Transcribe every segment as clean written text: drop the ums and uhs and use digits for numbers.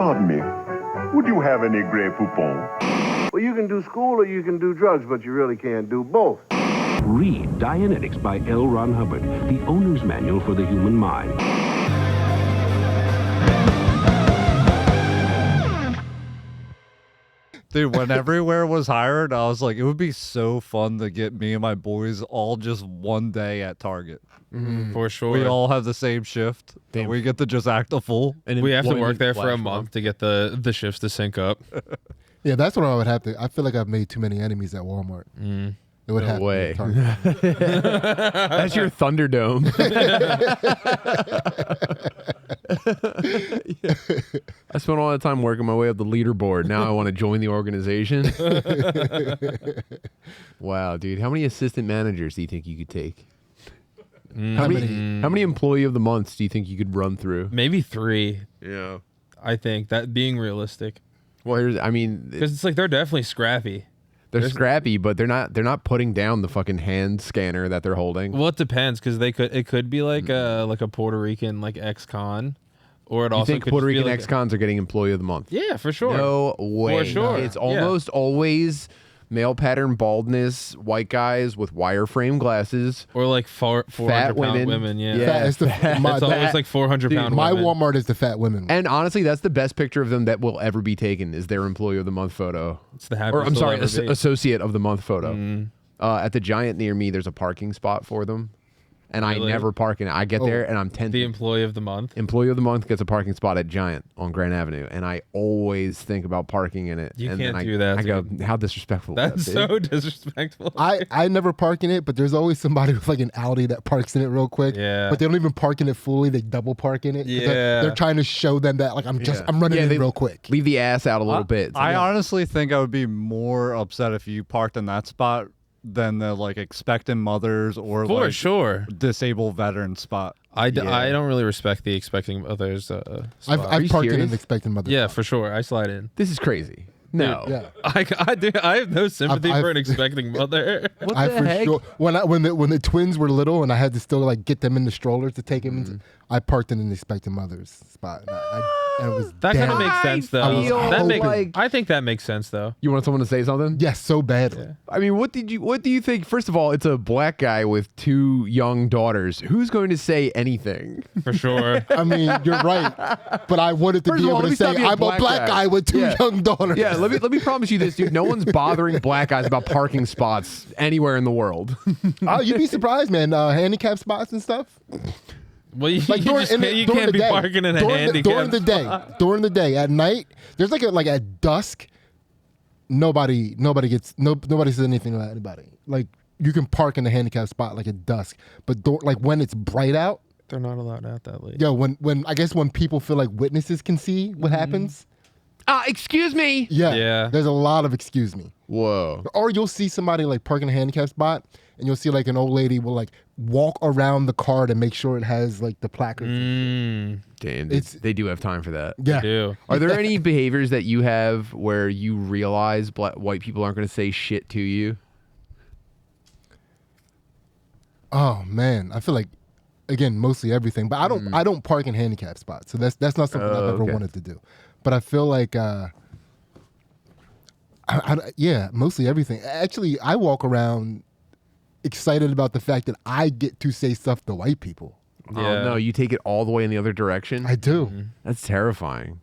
Pardon me. Would you have any Grey Poupon? Well, you can do school or you can do drugs, but you really can't do both. Read Dianetics by L. Ron Hubbard, the owner's manual for the human mind. Dude, when Everywhere was hired, I was like, it would be so fun to get me and my boys all just one day at Target. For sure. We all have the same shift. And we get to just act a fool. And we have to work there for a month to get the shifts to sync up. Yeah, that's what I would have to. I feel like I've made too many enemies at Walmart. It would have way. to be Target. That's your Thunderdome. I spent all that time working my way up the leaderboard. Now I want to join the organization. Wow, dude. How many assistant managers do you think you could take? How many employee of the months do you think you could run through? Maybe 3. Yeah. I think that being realistic. Well, because it's like they're definitely scrappy. They're scrappy, but they're not putting down the fucking hand scanner that they're holding. Well, it depends because it could be like a Puerto Rican like ex-con, or it also think could Puerto just be Rican like ex-cons are getting employee of the month? Yeah, for sure. No way. For sure. It's almost always male pattern baldness, white guys with wireframe glasses, or like 400-pound women. Yeah, It's always like 400-pound. My women. Walmart is the fat women. And honestly, that's the best picture of them that will ever be taken. Is their employee of the month photo? It's the happiest. Associate of the month photo. At the Giant near me, there's a parking spot for them. And Really? I never park in it. I get there and I'm tempted. The employee of the month. Employee of the month gets a parking spot at Giant on Grand Avenue, and I always think about parking in it. You and can't then do that. I go, how disrespectful. That's is that, so disrespectful. I never park in it, but there's always somebody with like an Audi that parks in it real quick. Yeah. But they don't even park in it fully. They double park in it. Yeah. They're trying to show them that like I'm running in real quick. Leave the ass out a little bit. I honestly think I would be more upset if you parked in that spot than the like expectant mothers or For like sure. disabled veteran spot. I don't really respect the expecting others. I've parked in an expectant mother. Yeah, for sure. I slide in. This is crazy. No. Yeah. I have no sympathy for an expecting mother. What the heck? Sure, when the twins were little and I had to still like get them in the strollers to take them into, I parked in an expectant mother's spot. And it was That kind of makes sense, though. I think that makes sense, though. You want someone to say something? Yes, so badly. Yeah. I mean, what do you think? First of all, it's a black guy with 2 young daughters. Who's going to say anything? For sure. I mean, you're right, but I wanted to be able to say I'm a black guy with 2 young daughters. Yeah, let me promise you this, dude. No one's bothering black guys about parking spots anywhere in the world. Oh, you'd be surprised, man. Handicap spots and stuff. Well, you Like can't be parking in a handicap during the day. At night, there's like at dusk, nobody says anything about anybody. Like you can park in a handicap spot like at dusk, but like when it's bright out, they're not allowed out that late. Yeah, when I guess when people feel like witnesses can see what happens. Excuse me. Yeah. There's a lot of excuse me. Whoa. Or you'll see somebody like park in a handicap spot, and you'll see like an old lady will like walk around the car to make sure it has like the placard. Damn, they do have time for that. Yeah. They do. Are there any behaviors that you have where you realize white people aren't going to say shit to you? Oh man, I feel like again mostly everything, but I don't park in handicap spots, so that's not something I've ever wanted to do. But I feel like mostly everything. Actually, I walk around excited about the fact that I get to say stuff to white people. Yeah. Oh, no, you take it all the way in the other direction? I do. That's terrifying.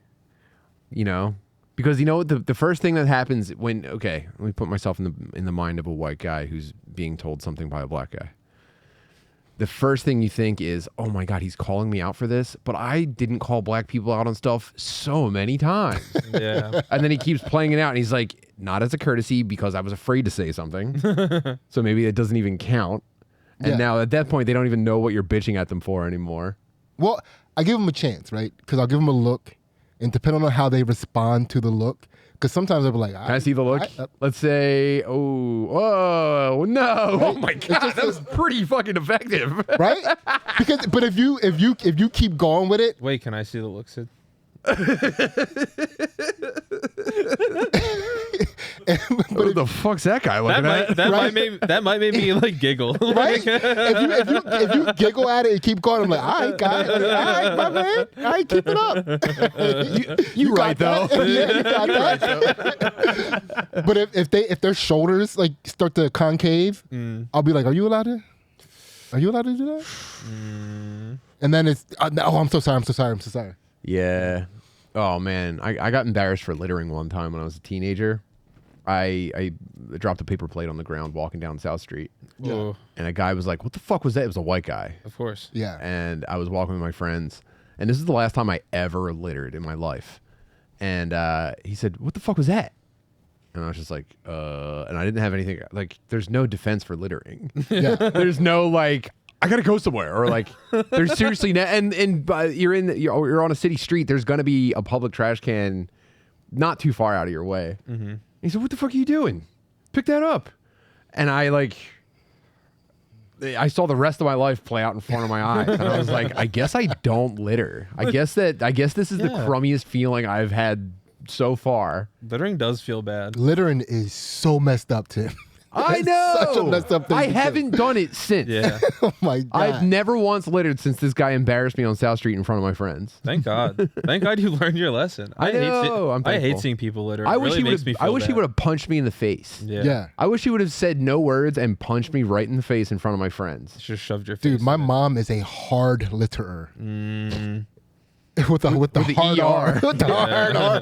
You know? Because you know the first thing that happens when, okay, let me put myself in the mind of a white guy who's being told something by a black guy. The first thing you think is, oh my God, he's calling me out for this, but I didn't call black people out on stuff so many times. Yeah. And then he keeps playing it out and he's like, not as a courtesy because I was afraid to say something. So maybe it doesn't even count. And now at that point, they don't even know what you're bitching at them for anymore. Well, I give them a chance, right? Because I'll give them a look, and depending on how they respond to the look, because sometimes they'll be like, Can I see the look? Let's say, oh no. Right? Oh my God, that was pretty fucking effective. Right? But if you keep going with it. Wait, can I see the look, Sid? What the fuck's that guy looking at? That might make me like giggle. Right? if you giggle at it and keep going, I'm like, all right, guy. All right, my man. All right, keep it up. You right, though. Yeah, you got that. But if their shoulders like start to concave, I'll be like, are you allowed to do that? And then it's, oh, I'm so sorry. Yeah. Oh, man. I got embarrassed for littering one time when I was a teenager. I dropped a paper plate on the ground walking down South Street. Yeah. And a guy was like, what the fuck was that? It was a white guy. Of course. Yeah. And I was walking with my friends. And this is the last time I ever littered in my life. And he said, what the fuck was that? And I was just like, and I didn't have anything. Like, there's no defense for littering. Yeah. There's no, like, I gotta go somewhere, or like, there's seriously and you're on a city street. There's gonna be a public trash can, not too far out of your way. Mm-hmm. He said, "What the fuck are you doing? Pick that up." And I saw the rest of my life play out in front of my eyes, and I was like, I guess I don't litter. I guess this is the crummiest feeling I've had so far. Littering does feel bad. Littering is so messed up, Tim. I know. Such a messed up thing I to do. haven't done it since. Yeah. Oh my God. I've never once littered since this guy embarrassed me on South Street in front of my friends. Thank God. Thank God you learned your lesson. I know. I'm I hate thankful. seeing people litter. I It wish really he makes would. me I feel wish he bad. would have punched me in the face. Yeah. I wish he would have said no words and punched me right in the face in front of my friends. Just shoved your face. Dude, my in it. mom is a hard litterer. With the hard ER. R. With the hard R.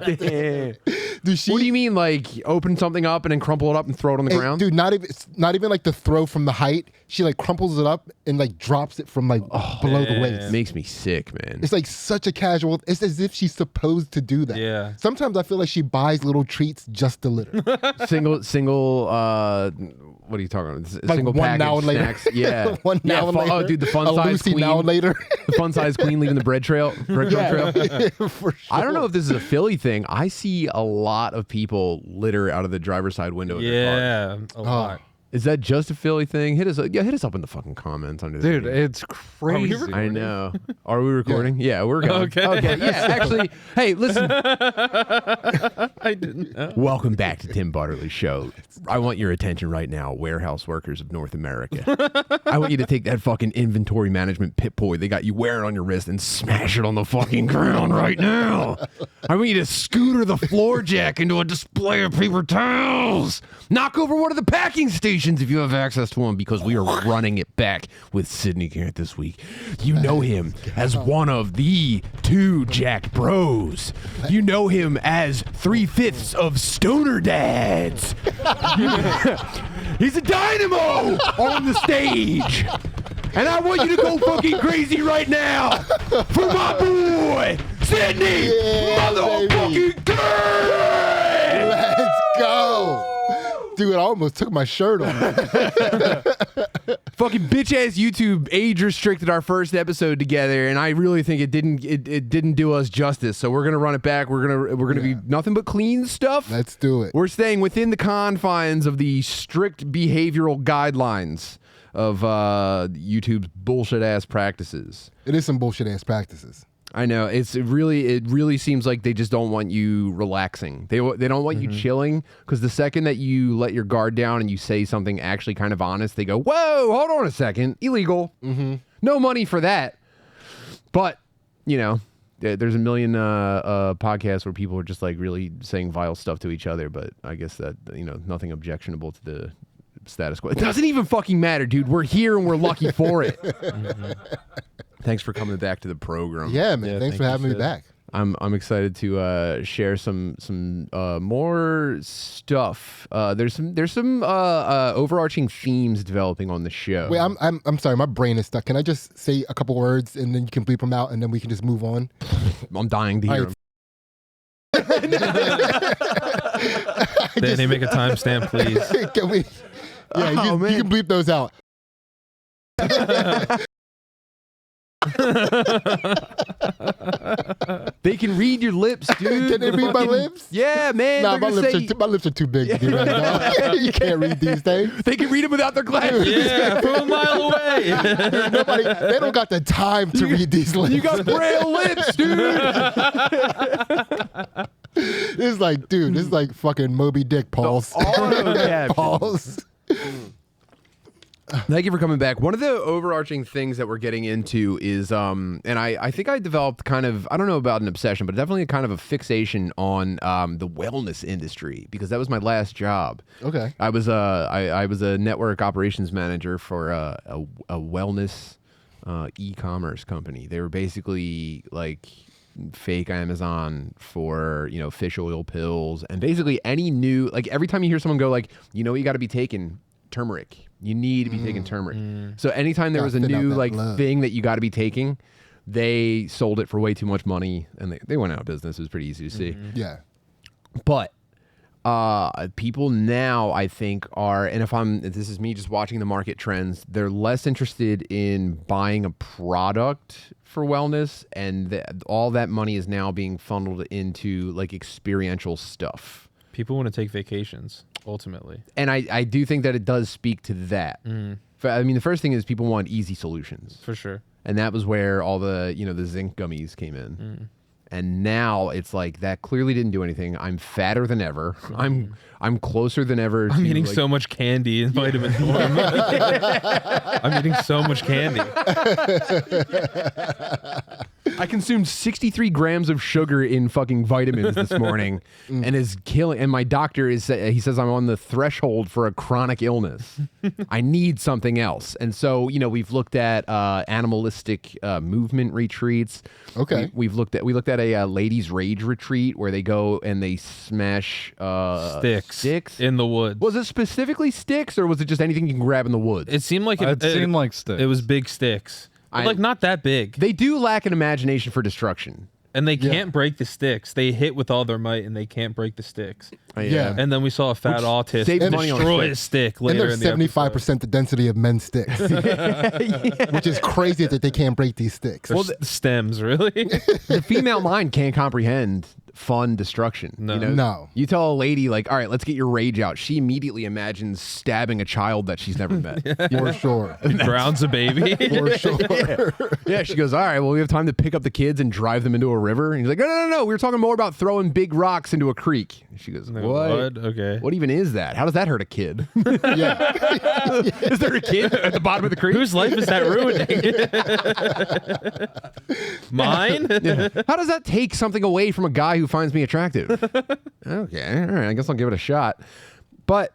Dude, What do you mean, like open something up and then crumple it up and throw it on the ground? Dude, not even like the throw from the height. She like crumples it up and like drops it from like below the waist. It makes me sick, man. It's like such a casual. It's as if she's supposed to do that. Yeah. Sometimes I feel like she buys little treats just to litter. single. What are you talking about? Like Single one package now and later. snacks. Yeah. One yeah, now and later. Oh, dude, the fun A size Lucy queen. now and later. The fun size queen leaving the bread trail. Trail. For sure. I don't know if this is a Philly thing. I see a lot of people litter out of the driver's side window of their car. Yeah, a lot. Is that just a Philly thing? Hit us up in the fucking comments under the Dude, video. it's crazy. I know. Are we recording? Yeah, we're going. Okay. Yeah, actually, hey, listen. I didn't know. Welcome back to Tim Butterly's show. I want your attention right now, warehouse workers of North America. I want you to take that fucking inventory management pip-boy they got you wearing on your wrist and smash it on the fucking ground right now. I want you to scooter the floor jack into a display of paper towels. Knock over one of the packing stations if you have access to them, because we are running it back with Sidney Gantt this week. You know him as one of the two Jack Bros. You know him as 3/5 of Stoner Dads. He's a dynamo on the stage. And I want you to go fucking crazy right now for my boy, Sidney motherfucking Gantt. Let's go. Dude, I almost took my shirt off. Fucking bitch ass YouTube age restricted our first episode together, and I really think it didn't do us justice. So we're gonna run it back. We're gonna be nothing but clean stuff. Let's do it. We're staying within the confines of the strict behavioral guidelines of YouTube's bullshit ass practices. It is some bullshit ass practices. I know it really seems like they just don't want you relaxing. They don't want you chilling, because the second that you let your guard down and you say something actually kind of honest, they go, "Whoa, hold on a second, illegal. No money for that." But there's a million podcasts where people are just like really saying vile stuff to each other. But I guess that nothing objectionable to the status quo. It doesn't even fucking matter, dude. We're here and we're lucky for it. Thanks for coming back to the program. Yeah, man. Thanks for having me back. I'm excited to share some more stuff. There's some overarching themes developing on the show. Wait, I'm sorry, my brain is stuck. Can I just say a couple words and then you can bleep them out and then we can just move on? I'm dying to hear them. Danny, make a timestamp, please. Can we? Yeah, you can bleep those out. They can read your lips, dude. Can they read my lips? Yeah, man. Nah, my lips are too big to do that. Dog. You can't read these things. They can read them without their glasses. Yeah, from a mile away. Dude, they don't got the time to read these lips. You got braille lips, dude. It's like, dude, this is like fucking Moby Dick, Pauls. Pauls. Thank you for coming back. One of the overarching things that we're getting into is, and I think I developed kind of, I don't know about an obsession, but definitely a kind of a fixation on the wellness industry, because that was my last job. Okay. I was a network operations manager for a wellness e-commerce company. They were basically like fake Amazon for, fish oil pills, and basically any new, like every time you hear someone go like, you got to be taking turmeric. You need to be taking turmeric. So anytime there was a new thing that you got to be taking, they sold it for way too much money, and they went out of business. It was pretty easy to see. Yeah. But people now, I think, are, and if this is me just watching the market trends, they're less interested in buying a product for wellness, and all that money is now being funneled into like experiential stuff. People want to take vacations, ultimately. And I do think that it does speak to that. I mean, the first thing is people want easy solutions. For sure. And that was where all the, the zinc gummies came in. And now it's like, that clearly didn't do anything. I'm fatter than ever. I'm closer than ever. I'm eating so much candy in vitamin form. I'm eating so much candy. I consumed 63 grams of sugar in fucking vitamins this morning, and is killing. And my doctor he says I'm on the threshold for a chronic illness. I need something else. And so, we've looked at animalistic movement retreats. Okay. We looked at a ladies' rage retreat where they go and they smash sticks in the woods. Was it specifically sticks, or was it just anything you can grab in the woods? It seemed like It seemed like sticks. It was big sticks. But like not that big. They do lack an imagination for destruction. And they can't break the sticks. They hit with all their might, and they can't break the sticks. Yeah. And then we saw a fat autist saves money on destroy a stick And later there's in the 75% the density of men's sticks, which is crazy that they can't break these sticks. Well, stems, really? The female mind can't comprehend fun destruction. No. No. You tell a lady, like, all right, let's get your rage out. She immediately imagines stabbing a child that she's never met. For sure. Drowns a baby. For sure. Yeah, she goes, all right, well, we have time to pick up the kids and drive them into a river. And he's like, no. We were talking more about throwing big rocks into a creek. And she goes, what? Okay. What even is that? How does that hurt a kid? Yeah. Is there a kid at the bottom of the creek? Whose life is that ruining? Mine? Yeah. How does that take something away from a guy who finds me attractive? Okay, all right, I guess I'll give it a shot. But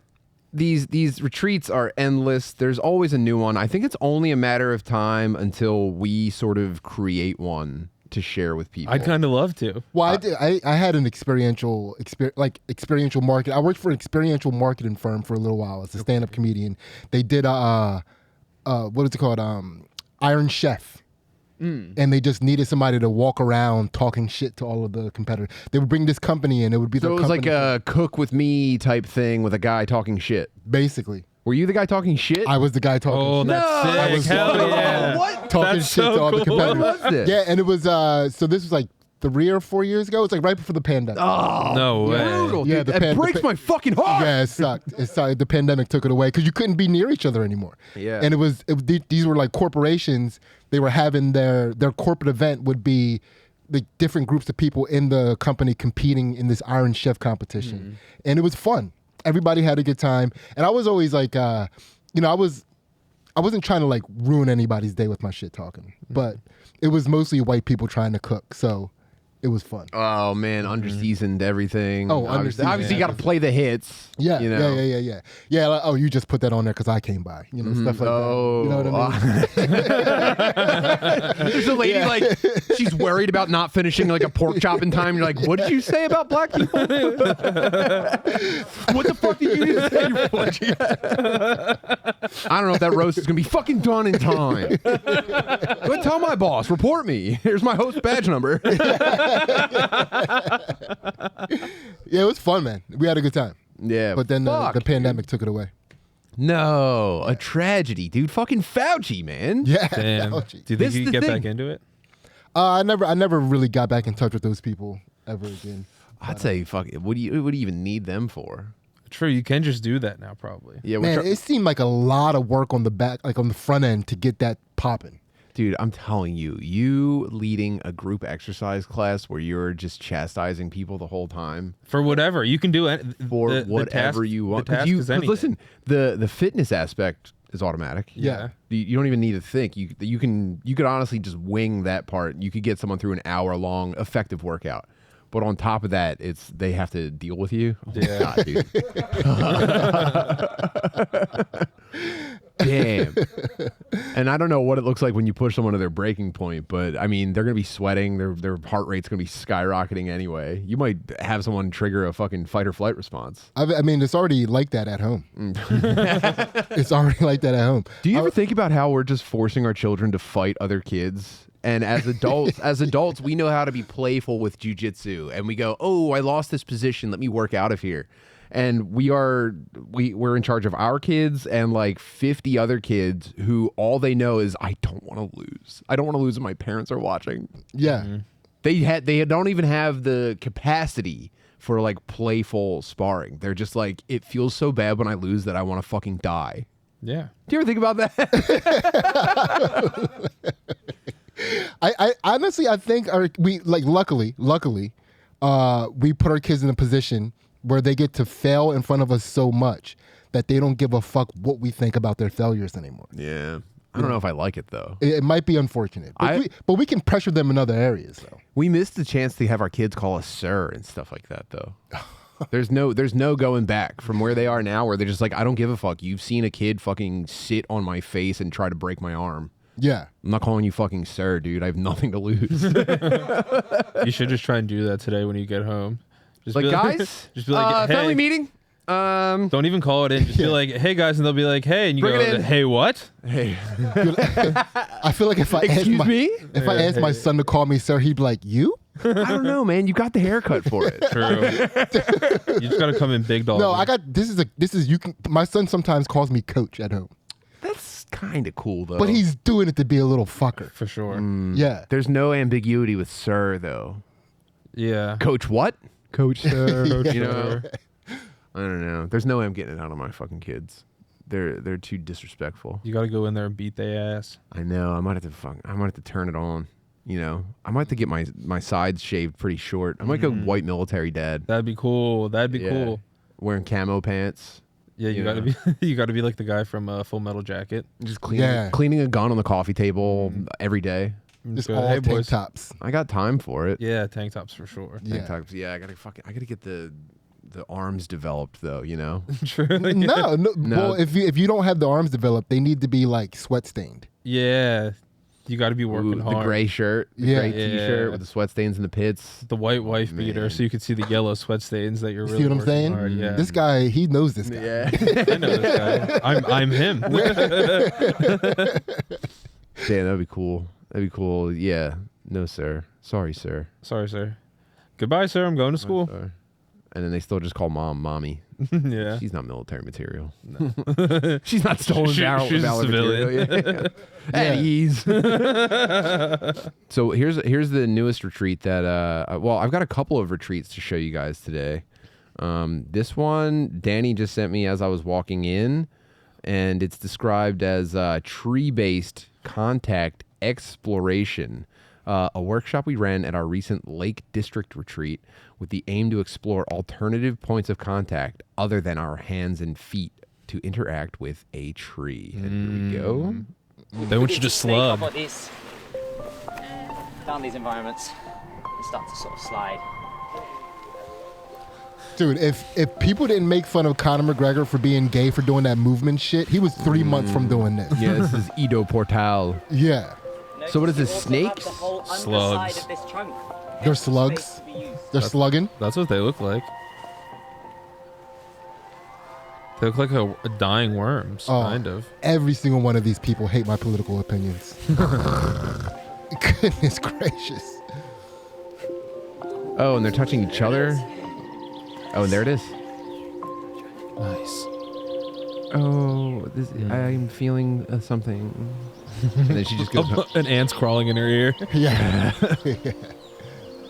these retreats are endless. There's always a new one. I think it's only a matter of time until we sort of create one to share with people. I'd kind of love to. Well, I had an experiential market. I worked for an experiential marketing firm for a little while as a stand-up comedian. They did what is it called? Iron Chef. And they just needed somebody to walk around talking shit to all of the competitors. They would bring this company in. It would be So it was like a cook with me type thing with a guy talking shit. Basically. Were you the guy talking shit? I was the guy talking Oh, shit. that's sick. Hell yeah. What? Talking That's shit so to all the cool. competitors. What was this? Yeah, and it was so this was like 3 or 4 years ago. It's like right before the pandemic. Oh, No way. brutal, Yeah, dude. the That pan- breaks the my fucking heart. Yeah, it sucked. The pandemic took it away because you couldn't be near each other anymore. Yeah. And these were like corporations. They were having their corporate event would be the different groups of people in the company competing in this Iron Chef competition. And it was fun. Everybody had a good time. And I was always like, I wasn't trying to like ruin anybody's day with my shit talking, but it was mostly white people trying to cook. So it was fun. Oh man, underseasoned everything. Oh, obviously, underseasoned. obviously you got to play the hits. Yeah, you know? yeah. Like, oh, you just put that on there because I came by, stuff like that. You know what I mean? There's a lady like she's worried about not finishing like a pork chop in time. You're like, what did you say about black people? What the fuck did you even say? I don't know if that roast is gonna be fucking done in time. Go tell my boss. Report me. Here's my host badge number. Yeah, it was fun, man. We had a good time. Yeah, But then fuck, the pandemic took it away. No, a tragedy, dude. Fucking Fauci, man. Yeah. Damn. Do Fauci. you This think you is could the get back thing. into it? I never really got back in touch with those people ever again. I'd say, fuck it. What do you even need them for? True, you can just do that now, probably. Yeah, Man, it seemed like a lot of work on the back, like on the front end to get that popping. Dude, I'm telling you, you leading a group exercise class where you're just chastising people the whole time For whatever you can do it for whatever you want. The task is anything. Listen, the fitness aspect is automatic. Yeah. You don't even need to think. You could honestly just wing that part. You could get someone through an hour-long effective workout. But on top of that, they have to deal with you. Oh my God, dude. Damn. And I don't know what it looks like when you push someone to their breaking point, but I mean, they're going to be sweating. Their heart rate's going to be skyrocketing anyway. You might have someone trigger a fucking fight or flight response. I mean, it's already like that at home. It's already like that at home. Do you ever think about how we're just forcing our children to fight other kids? And as adults, we know how to be playful with jiujitsu, and we go, "Oh, I lost this position. Let me work out of here." And we're in charge of our kids and like 50 other kids who all they know is, "I don't want to lose. I don't want to lose when my parents are watching." Yeah. Mm-hmm. They don't even have the capacity for like playful sparring. They're just like, "It feels so bad when I lose that I want to fucking die." Yeah. Do you ever think about that? I honestly, I think luckily, we put our kids in a position where they get to fail in front of us so much that they don't give a fuck what we think about their failures anymore. Yeah. I don't know if I like it though. It might be unfortunate, but we can pressure them in other areas though. We missed the chance to have our kids call us sir and stuff like that though. There's no going back from where they are now, where they're just like, I don't give a fuck. You've seen a kid fucking sit on my face and try to break my arm. Yeah. I'm not calling you fucking sir, dude. I have nothing to lose. You should just try and do that today when you get home. Just like, be guys, just be like, hey. family meeting. Don't even call it in. Just be like, hey guys, and they'll be like, hey, and you Bring it go, in. hey, what? Hey, I feel like if I asked my son to call me sir, he'd be like, you? I don't know, man. You got the haircut for it. True. You just gotta come in big dog. No, my son sometimes calls me coach at home. That's kind of cool though. But he's doing it to be a little fucker. for sure. Yeah. There's no ambiguity with sir though. Yeah. Coach what? Coach sir. Yeah. You know. I don't know. There's no way I'm getting it out of my fucking kids. They're too disrespectful. You gotta go in there and beat their ass. I know. I might have to turn it on. You know, I might have to get my sides shaved pretty short. I might go white military dad. That'd be cool. That'd be cool. Wearing camo pants. Yeah, you gotta be you gotta be like the guy from Full Metal Jacket. Just cleaning a gun on the coffee table every day. Just Go, all hey, tank boys. tops. I got time for it. Yeah, tank tops for sure. Tank tops. Yeah, I gotta get the arms developed though. You know. True. No. Well, if you don't have the arms developed, they need to be like sweat stained. Yeah. You got to be working hard. The gray shirt, the gray t-shirt with the sweat stains in the pits. The white wife beater, so you can see the yellow sweat stains that you're really See what I'm working saying? hard. Yeah. This guy, he knows this guy. Yeah. I know this guy. I'm him. Damn, that'd be cool. That'd be cool. Yeah. No, sir. Sorry, sir. Sorry, sir. Goodbye, sir. I'm going to school. Sorry. And then they still just call mom mommy. Yeah. She's not military material. No. She's not stolen valor she's a material. civilian. At ease. So here's the newest retreat that I've got a couple of retreats to show you guys today. This one Danny just sent me as I was walking in, and it's described as tree-based contact exploration. A workshop we ran at our recent Lake District retreat with the aim to explore alternative points of contact other than our hands and feet to interact with a tree. And here we go. They want you to slug. Like this, down these environments and start to sort of slide. Dude, if people didn't make fun of Conor McGregor for being gay for doing that movement shit, he was 3 months from doing this. Yeah, this is Ido Portal. Yeah. So what is this, Notice snakes? you also have the whole Slugs. underside of this trunk. They're Extra slugs. space to be used. They're slugging. That's what they look like. They look like a dying worms, kind of. Every single one of these people hate my political opinions. Goodness gracious. Oh, and they're touching each other. Oh, and there it is. Nice. Oh, I'm feeling something. And then she just goes. An ant's crawling in her ear. Yeah.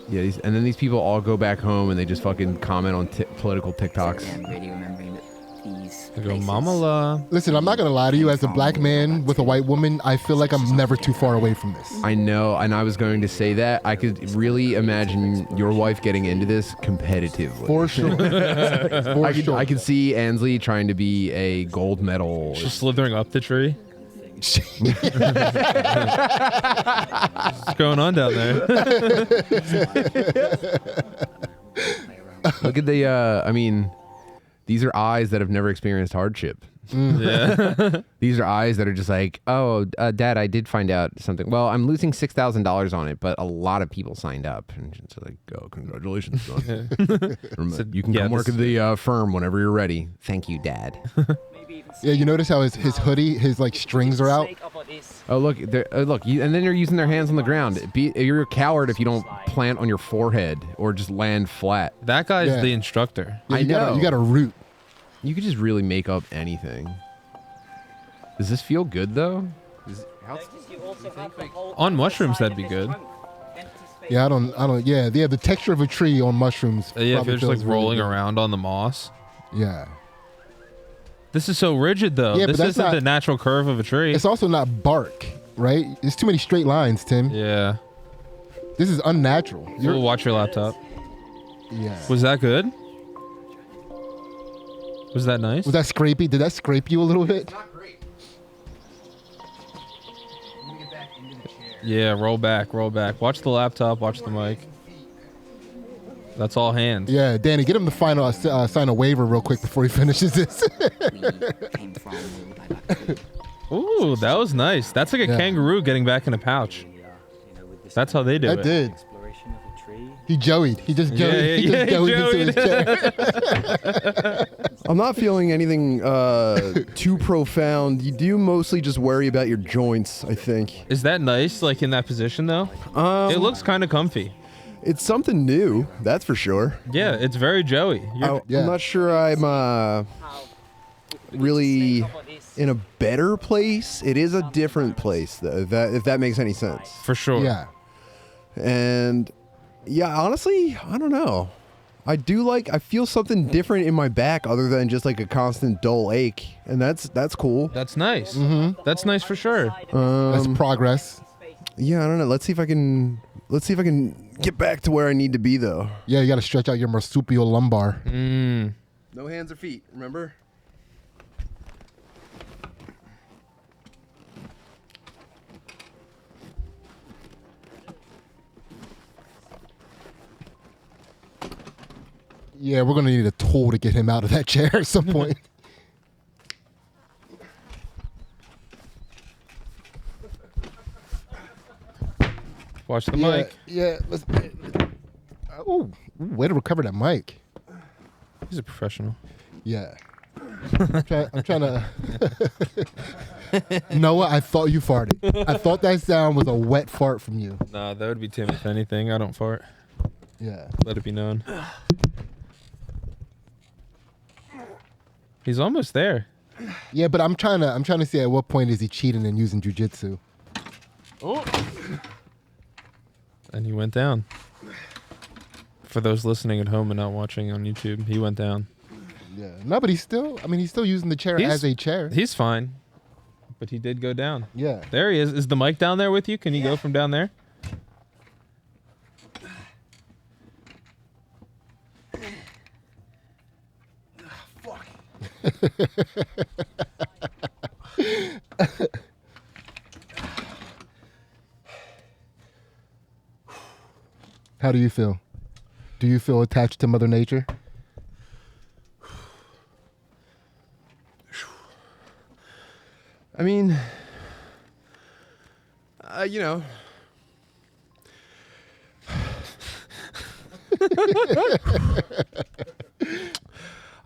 Yeah, and then these people all go back home and they just fucking comment on political TikToks. Yeah, I'm really remembering that these I go, Mama La. Listen, I'm not gonna lie to you. As a black man with a white woman, I feel like I'm never too far away from this. I know, and I was going to say that. I could really imagine your wife getting into this competitively. For sure. I could see Ansley trying to be a gold medal. She's slithering up the tree. What's going on down there? Look at the, I mean, these are eyes that have never experienced hardship. Yeah. These are eyes that are just like, oh, Dad, I did find out something. Well, I'm losing $6,000 on it, but a lot of people signed up. And it's like, oh, congratulations, son. You can come work at the firm whenever you're ready. Thank you, Dad. Yeah, you notice how his hoodie, his like strings are out. Oh, look, look, and then they're using their hands on the ground. You're a coward if you don't plant on your forehead or just land flat. That guy's the instructor. Yeah, I know. You got a root. You could just really make up anything. Does this feel good though? On mushrooms, that'd be good. Yeah, I don't. Yeah, the texture of a tree on mushrooms. Yeah, if probably you're just like feels really rolling good. around on the moss. Yeah. This is so rigid though. Yeah, but this that's isn't not- the natural curve of a tree. It's also not bark, right? There's too many straight lines, Tim. Yeah. This is unnatural. We'll watch your laptop. Yeah. Was that good? Was that nice? Was that scrapey? Did that scrape you a little bit? Yeah, roll back, roll back. Watch the laptop, watch the mic. That's all hands. Yeah, Danny, get him to sign a waiver real quick before he finishes this. Ooh, that was nice. That's like a kangaroo getting back in a pouch. That's how they do it. That did. He joeyed. He just joeyed. He just joeyed into his chair. I'm not feeling anything too profound. You do mostly just worry about your joints, I think. Is that nice, like in that position though? It looks kind of comfy. It's something new, that's for sure. Yeah, it's very Joey. I'm not sure I'm really in a better place. It is a different place, though, if that makes any sense. For sure. Yeah. And yeah, honestly, I don't know. I feel something different in my back other than just like a constant dull ache, and that's cool. That's nice. Mm-hmm. That's nice for sure. That's progress. Yeah, I don't know. Let's see if I can get back to where I need to be, though. Yeah, you got to stretch out your marsupial lumbar. No hands or feet, remember? Yeah, we're gonna need a tool to get him out of that chair at some point. Watch the mic. Yeah, let's. Oh, way to recover that mic. He's a professional. Yeah. I'm trying to. Noah, I thought you farted. I thought that sound was a wet fart from you. Nah, that would be Tim if anything. I don't fart. Yeah. Let it be known. He's almost there. Yeah, but I'm trying to see at what point is he cheating and using jiu-jitsu. Oh. And he went down. For those listening at home and not watching on YouTube, he went down. Yeah. No, but he's still using the chair as a chair. He's fine. But he did go down. Yeah. There he is. Is the mic down there with you? Can you go from down there? How do you feel? Do you feel attached to Mother Nature? I mean, you know.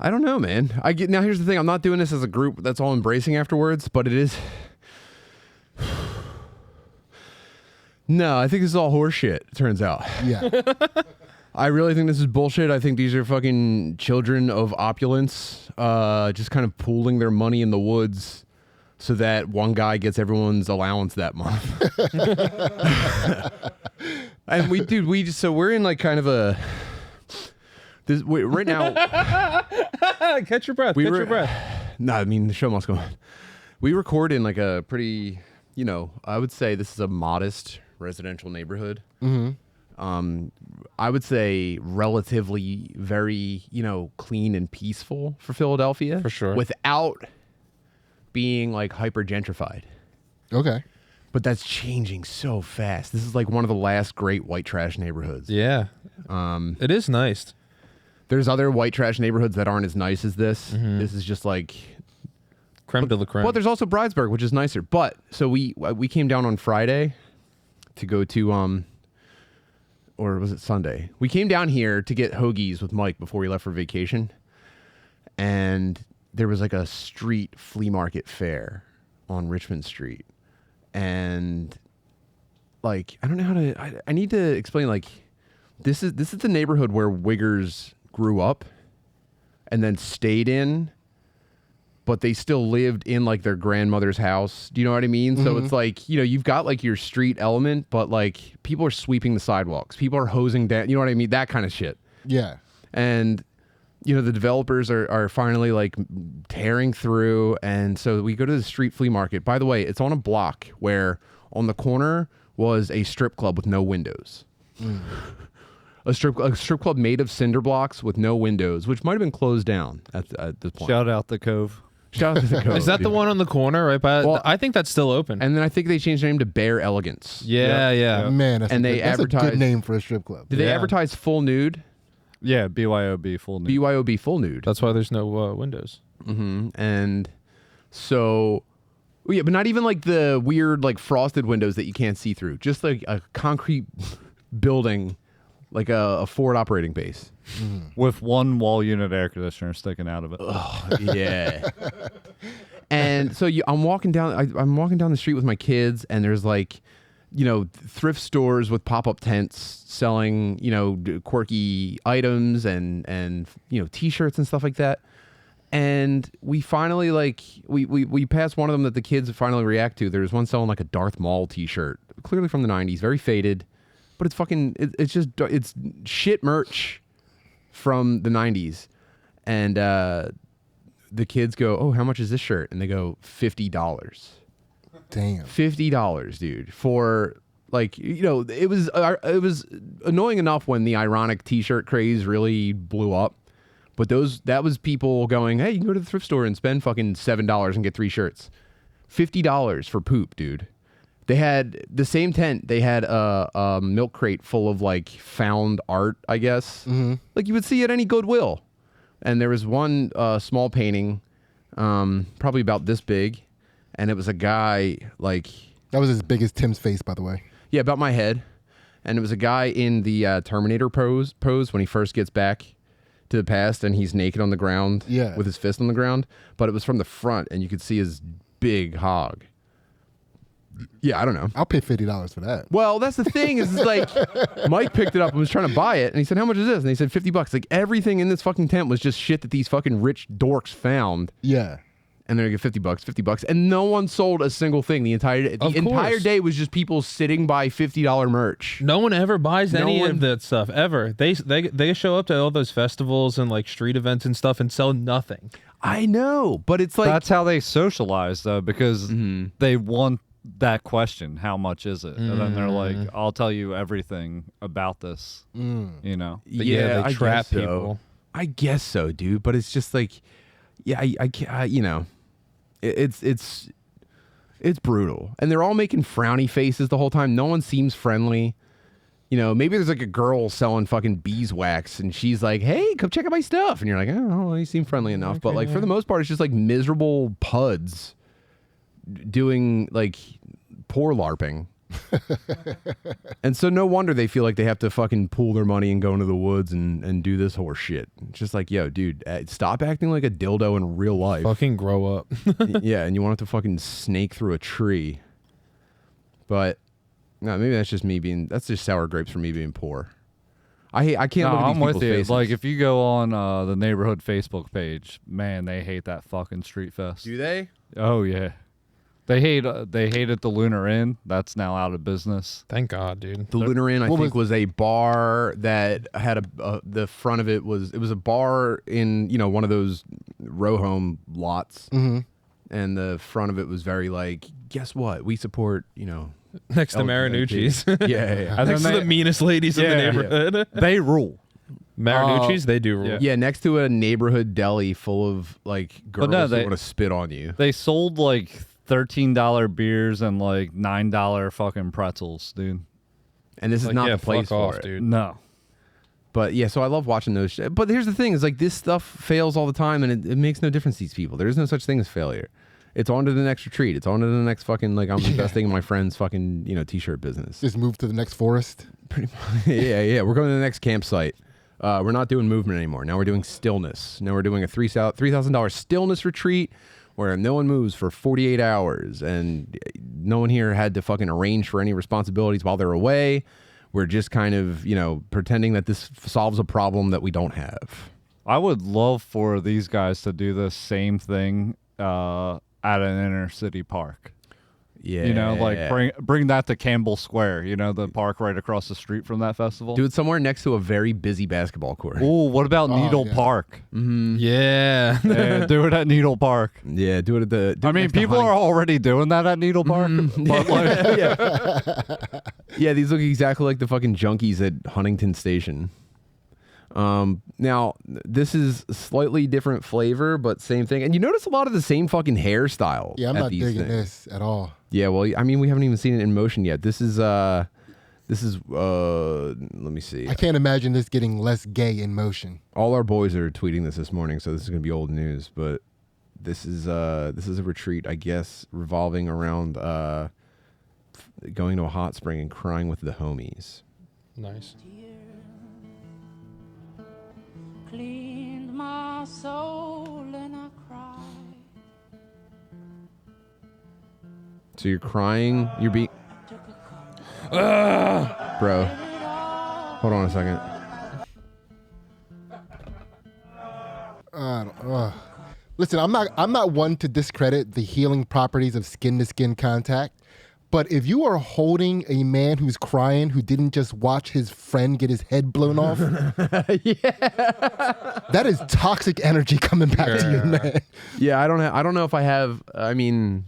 I don't know, man. Now here's the thing. I'm not doing this as a group that's all embracing afterwards, but it is. No, I think this is all horseshit, it turns out. Yeah. I really think this is bullshit. I think these are fucking children of opulence, just kind of pooling their money in the woods so that one guy gets everyone's allowance that month. And we're in like kind of a right now. Catch your breath. Catch your breath. No, I mean the show must go on. We record in like a pretty, I would say this is a modest residential neighborhood. I would say relatively very, clean and peaceful for Philadelphia. For sure. Without being like hyper gentrified. Okay. But that's changing so fast. This is like one of the last great white trash neighborhoods. Yeah. It is nice. There's other white trash neighborhoods that aren't as nice as this. This is just like Creme de la creme. Well, there's also Bridesburg, which is nicer. But so we came down on Friday to go to or was it Sunday? We came down here to get hoagies with Mike before we left for vacation, and there was like a street flea market fair on Richmond Street, and like I don't know how to. I need to explain. Like this is the neighborhood where Wiggers grew up, and then stayed in. But they still lived in like their grandmother's house. Do you know what I mean? So it's like, you've got like your street element, but like people are sweeping the sidewalks. People are hosing down. You know what I mean? That kind of shit. Yeah. And, the developers are finally like tearing through. And so we go to the street flea market. By the way, it's on a block where on the corner was a strip club with no windows. A strip club made of cinder blocks with no windows, which might have been closed down at this point. Shout out the Cove. Shout out to the Cove. Is that the one on the corner right by? Well, I think that's still open. And then I think they changed their name to Bare Elegance. Yeah. Man, And they that's a advertise- good name for a strip club. Did they advertise full nude? Yeah, BYOB full nude. BYOB full nude. That's why there's no windows. And so, yeah, but not even like the weird like frosted windows that you can't see through. Just like a concrete building, like a forward operating base. With one wall unit air conditioner sticking out of it. Yeah. And so I'm walking down. I'm walking down the street with my kids, and there's like, thrift stores with pop-up tents selling, quirky items and T-shirts and stuff like that. And we finally like we passed one of them that the kids finally react to. There's one selling like a Darth Maul T-shirt, clearly from the '90s, very faded, but it's fucking. It's shit merch from the '90s, and the kids go, "Oh, how much is this shirt?" And they go, $50. Damn. $50, dude, for like it was annoying enough when the ironic T-shirt craze really blew up, but that was people going, "Hey, you can go to the thrift store and spend fucking $7 and get 3 shirts." $50 for poop, dude. They had the same tent. They had a milk crate full of like found art, I guess, like you would see at any Goodwill. And there was one small painting, probably about this big. And it was a guy like... That was as big as Tim's face, by the way. Yeah, about my head. And it was a guy in the Terminator pose when he first gets back to the past and he's naked on the ground with his fist on the ground. But it was from the front and you could see his big hog. Yeah, I don't know. I'll pay $50 for that. Well, that's the thing is like Mike picked it up and was trying to buy it. And he said, "How much is this?" And he said, $50. Like everything in this fucking tent was just shit that these fucking rich dorks found. Yeah. And they're gonna get $50, and no one sold a single thing. The entire day was just people sitting by $50 merch. No one ever buys any of that stuff ever. They show up to all those festivals and like street events and stuff and sell nothing. I know, but it's like that's how they socialize though, because they want that question, how much is it? And then they're like, I'll tell you everything about this. But yeah, they trap so. people. I guess so, dude. But it's just like, yeah, it's brutal, and they're all making frowny faces the whole time. No one seems friendly. Maybe there's like a girl selling fucking beeswax, and she's like, "Hey, come check out my stuff," and you're like, "Oh, you seem friendly enough." Okay. But like for the most part, it's just like miserable puds doing like poor LARPing. And so no wonder they feel like they have to fucking pool their money and go into the woods and do this horse shit. It's just like, yo, dude, stop acting like a dildo in real life. Fucking grow up. Yeah, and you want it to fucking snake through a tree. But no, maybe that's just sour grapes for me being poor. I can't look at these I'm with people's you. faces. Like if you go on the neighborhood Facebook page, man, they hate that fucking street fest. Do they? Oh yeah. They hated the Lunar Inn. That's now out of business. Thank God, dude. The Lunar Inn, I think, was a bar that had the front of it was a bar in one of those row home lots, and the front of it was very like, guess what? We support next to Marinucci's. yeah. Next to the meanest ladies in the neighborhood. They rule. Marinucci's, they do rule. Yeah, next to a neighborhood deli full of like girls who want to spit on you. They sold like $13 beers and like $9 fucking pretzels, dude. And this is not the place for it. dude. No. But yeah, so I love watching those. But here's the thing: is like this stuff fails all the time, and it makes no difference to these people. There is no such thing as failure. It's on to the next retreat. It's on to the next fucking I'm investing in my friend's fucking t-shirt business. Just move to the next forest. Pretty much. yeah. We're going to the next campsite. We're not doing movement anymore. Now we're doing stillness. Now we're doing a $3,000 stillness retreat where no one moves for 48 hours, and no one here had to fucking arrange for any responsibilities while they're away. We're just kind of, pretending that this solves a problem that we don't have. I would love for these guys to do the same thing at an inner city park. Yeah. Like bring that to Campbell Square, the park right across the street from that festival. Do it somewhere next to a very busy basketball court. Oh, what about Needle Park? Mm-hmm. Yeah. Do it at Needle Park. Yeah, do it at the... I mean, people are already doing that at Needle Park. But yeah, these look exactly like the fucking junkies at Huntington Station. Now, this is slightly different flavor, but same thing. And you notice a lot of the same fucking hairstyles. Yeah, I'm not digging this at all. Yeah, well, I mean, we haven't even seen it in motion yet. This is let me see. I can't imagine this getting less gay in motion. All our boys are tweeting this morning, so this is going to be old news, but this is a retreat, I guess, revolving around going to a hot spring and crying with the homies. Nice. Cleaned my soul and I cried. So you're crying, you're bro. Hold on a second. Listen, I'm not one to discredit the healing properties of skin-to-skin contact, but if you are holding a man who's crying who didn't just watch his friend get his head blown off, that is toxic energy coming back to you, man. Yeah, I don't know if I have. I mean,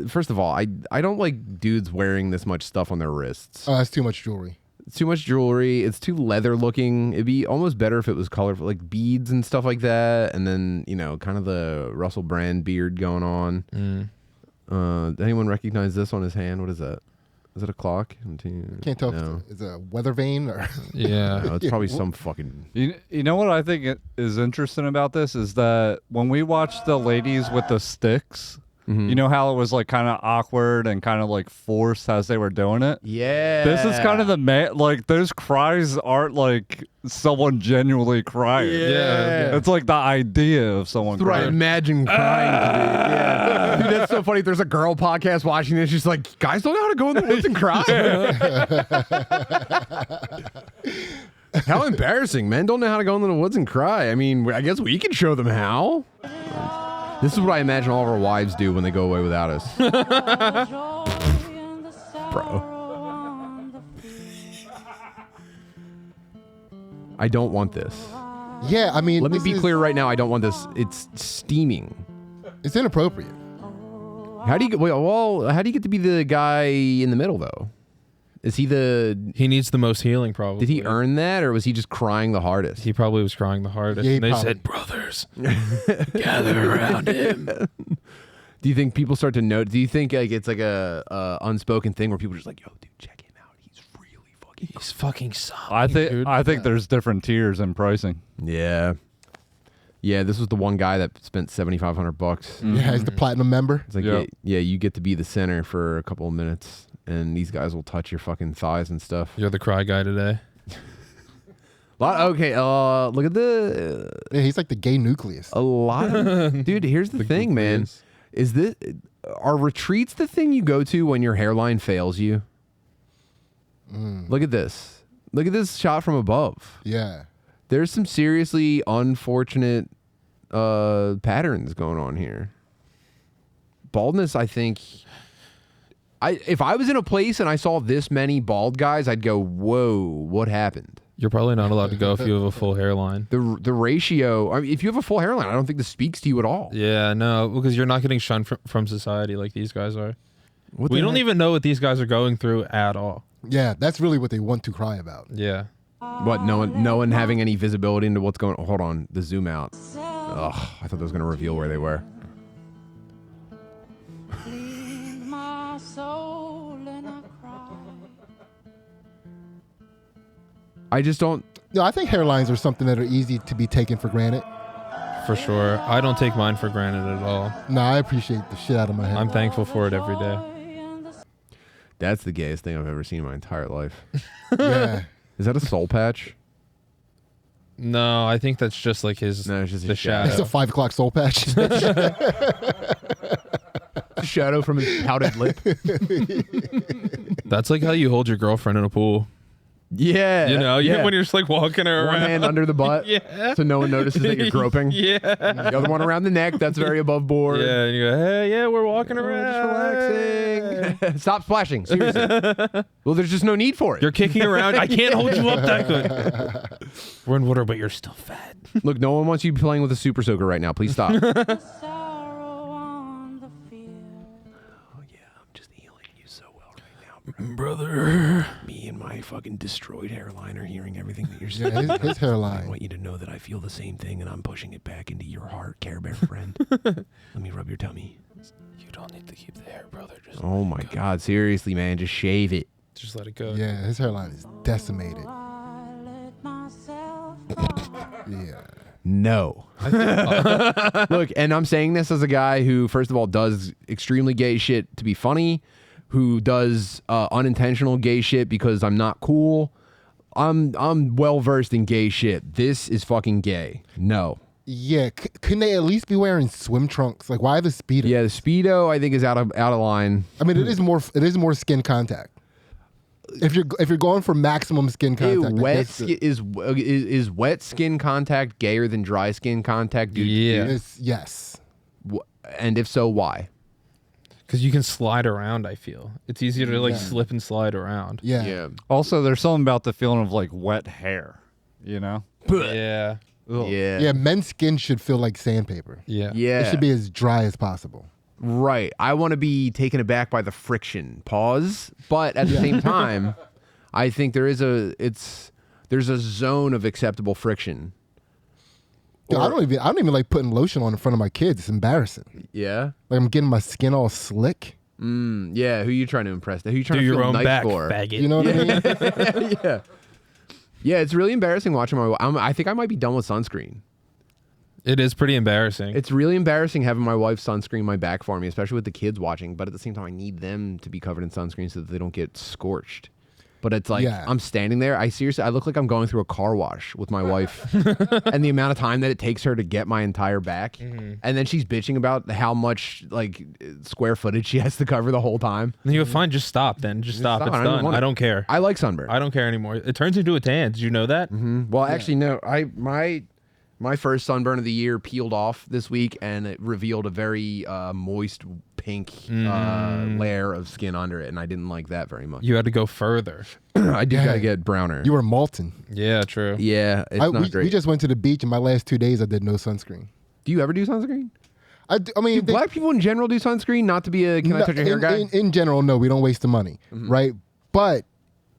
first of all, I don't like dudes wearing this much stuff on their wrists. Oh, that's too much jewelry. It's too much jewelry. It's too leather looking. It'd be almost better if it was colorful, like beads and stuff like that, and then kind of the Russell Brand beard going on. Anyone recognize this on his hand? What is that? Is it a clock? Can't tell if it's a weather vane or... Yeah. No, it's probably some fucking... You know what I think is interesting about this is that when we watched the ladies with the sticks, you know how it was like kind of awkward and kind of like forced as they were doing it? Yeah. This is kind of like those cries aren't like someone genuinely crying. Yeah. It's like the idea of someone That's what I crying. imagine crying to be. Yeah. Dude, that's so funny. If there's a girl podcast watching this, she's like, guys don't know how to go in the woods and cry. How embarrassing. Men don't know how to go into the woods and cry. I mean, I guess we can show them how. This is what I imagine all of our wives do when they go away without us. Bro. I don't want this. Yeah, I mean... Let me be clear right now. I don't want this. It's steaming. It's inappropriate. How do you get to be the guy in the middle, though? Is he He needs the most healing, probably. Did he earn that, or was he just crying the hardest? He probably was crying the hardest. Yeah, and they said, brothers, gather around him. Do you think people start to note? Do you think like it's like a unspoken thing where people are just like, yo, dude, check him out. He's really fucking He's fucking sobbing, dude. I think there's different tiers in pricing. Yeah. Yeah, this was the one guy that spent $7,500. Yeah, he's the platinum member. It's like, yeah, you get to be the center for a couple of minutes, and these guys will touch your fucking thighs and stuff. You're the cry guy today. Okay, look at the... Yeah, he's like the gay nucleus. A lot of... Dude, here's the thing, man. Are retreats the thing you go to when your hairline fails you? Look at this. Look at this shot from above. Yeah. There's some seriously unfortunate patterns going on here. baldness, I think. If I was in a place and I saw this many bald guys, I'd go, whoa, what happened? You're probably not allowed to go if you have a full hairline. The ratio, I mean, if you have a full hairline, I don't think this speaks to you at all. Yeah, no, because you're not getting shunned from society like these guys are. What we the don't heck? even know what these guys are going through at all. Yeah, that's really what they want to cry about. Yeah. What, no one having any visibility into what's going on? Hold on, the zoom out. Ugh, I thought that was going to reveal where they were. Clean my soul and I cry. I just don't. No, I think hairlines are something that are easy to be taken for granted. For sure. I don't take mine for granted at all. No, I appreciate the shit out of my hair. I'm thankful for it every day. That's the gayest thing I've ever seen in my entire life. Yeah. Is that a soul patch? No, I think that's just like his No, it's just the a shadow. It's a 5 o'clock soul patch. Shadow from his pouted lip. That's like how you hold your girlfriend in a pool. Yeah. You know, yeah. when you're just like walking her One around. hand under the butt. Yeah. So no one notices that you're groping. Yeah. The other one around the neck. That's very above board. Yeah, and you go, hey, yeah, we're walking around. Just relaxing. Stop splashing. Seriously. Well, there's just no need for it. You're kicking around. I can't hold you up that good. We're in water, but you're still fat. Look, no one wants you playing with a super soaker right now. Please stop. Sorrow on the field. Oh, yeah, I'm just healing you so well right now. Brother. Me and my fucking destroyed hairline are hearing everything that you're Yeah, saying. his hairline. I want you to know that I feel the same thing and I'm pushing it back into your heart, Care Bear friend. Let me rub your tummy. You don't need to keep the hair, brother. Just Oh my God, seriously, man, just shave it. Just let it go. Yeah, his hairline is decimated. I let myself Yeah. No. Look, and I'm saying this as a guy who, first of all, does extremely gay shit to be funny, who does unintentional gay shit because I'm not cool. I'm well versed in gay shit. This is fucking gay. No. Yeah, couldn't they at least be wearing swim trunks? Like, why the Speedo? Yeah, the Speedo I think is out of line. I mean, it is more skin contact. If you're going for maximum skin contact, Is wet skin contact gayer than dry skin contact? Dude? Yeah. Yes. And if so, why? Because you can slide around, I feel. It's easier to like slip and slide around. Yeah. Also, there's something about the feeling of like wet hair, you know? Yeah. Ugh. Yeah. Yeah, men's skin should feel like sandpaper. Yeah. Yeah. It should be as dry as possible. Right. I want to be taken aback by the friction. Pause. But at the same time, I think there's a zone of acceptable friction. Dude, I don't even like putting lotion on in front of my kids. It's embarrassing. Yeah. Like I'm getting my skin all slick. Yeah. Who are you trying to impress? Who are you trying Do to your feel own nice back, for? faggot. You know what I mean? Yeah. Yeah. It's really embarrassing watching my. I think I might be done with sunscreen. It is pretty embarrassing. It's really embarrassing having my wife sunscreen my back for me, especially with the kids watching. But at the same time, I need them to be covered in sunscreen so that they don't get scorched. But it's like, I'm standing there. I look like I'm going through a car wash with my wife and the amount of time that it takes her to get my entire back. Mm-hmm. And then she's bitching about how much like square footage she has to cover the whole time. Then you go, fine, just stop then. Just stop. It's I don't done. want it. I don't care. I like sunburn. I don't care anymore. It turns into a tan. Did you know that? Well, actually, no. My first sunburn of the year peeled off this week, and it revealed a very moist pink layer of skin under it, and I didn't like that very much. You had to go further. I do gotta get browner. You were molten. Yeah, true. Yeah, it's not great. We just went to the beach, and my last 2 days I did no sunscreen. Do you ever do sunscreen? I mean, do black people in general do sunscreen? Not to be a can I touch your hair guy? In general, no, we don't waste the money, right? But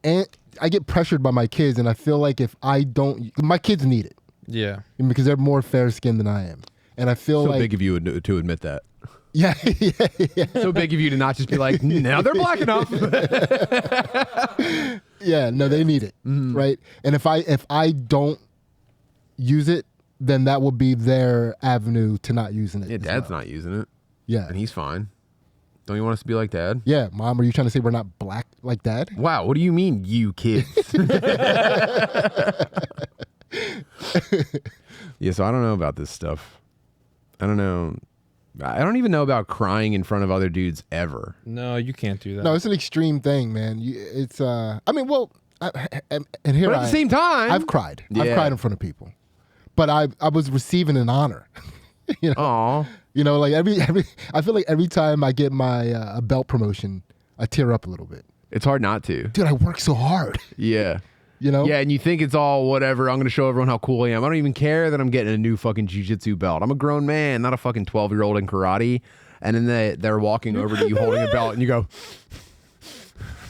I get pressured by my kids, and I feel like if I don't, my kids need it. Yeah. Because they're more fair skinned than I am. And I feel So like big of you to admit that. Yeah. So big of you to not just be like, now they're black enough. Yeah, no, they need it. Right? And if I don't use it, then that will be their avenue to not using it. Yeah, Dad's not using it. Yeah. And he's fine. Don't you want us to be like Dad? Yeah, Mom, are you trying to say we're not black like Dad? Wow, what do you mean, you kids? Yeah, so I don't know about this stuff. I don't know. I don't even know about crying in front of other dudes ever. No, you can't do that. No, it's an extreme thing, man. It's I mean, well, and here But at the same time, I've cried. Yeah. I've cried in front of people, but I was receiving an honor. You know, Aw. you know, like every I feel like every time I get my a belt promotion, I tear up a little bit. It's hard not to. Dude, I work so hard. Yeah. You know? Yeah, and you think it's all whatever. I'm going to show everyone how cool I am. I don't even care that I'm getting a new fucking jiu-jitsu belt. I'm a grown man, not a fucking 12-year-old in karate. And then they're walking over to you holding a belt, and you go,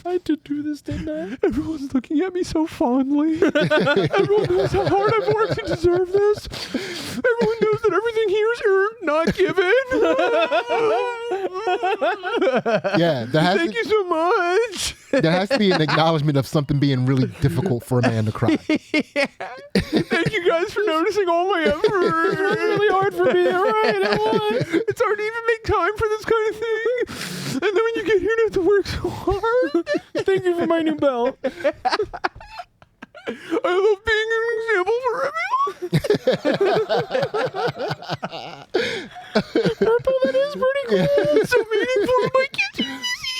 I had to do this, didn't I? everyone's looking at me so fondly. Everyone knows how hard I've worked to deserve this. Everyone knows that everything here is earned, not given. Yeah, Thank you so much. There has to be an acknowledgement of something being really difficult for a man to cry. Thank you guys for noticing all my effort. It's really hard for me, right? It's hard to even make time for this kind of thing. And then when you get here, you have to work so hard. Thank you for my new belt. I love being an example for everyone. Purple, that is pretty cool. It's so meaningful to my kids when they see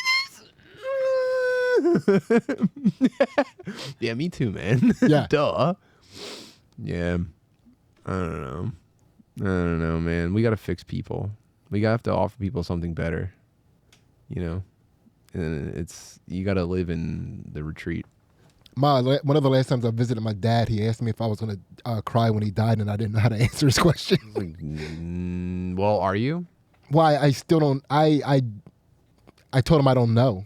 this. Yeah, me too, man. Yeah. Duh. Yeah. I don't know, man. We got to fix people. We have to offer people something better. You know? And you got to live in the retreat. One of the last times I visited my dad, he asked me if I was going to cry when he died, and I didn't know how to answer his question. Well, are you? Why? I still don't. I told him I don't know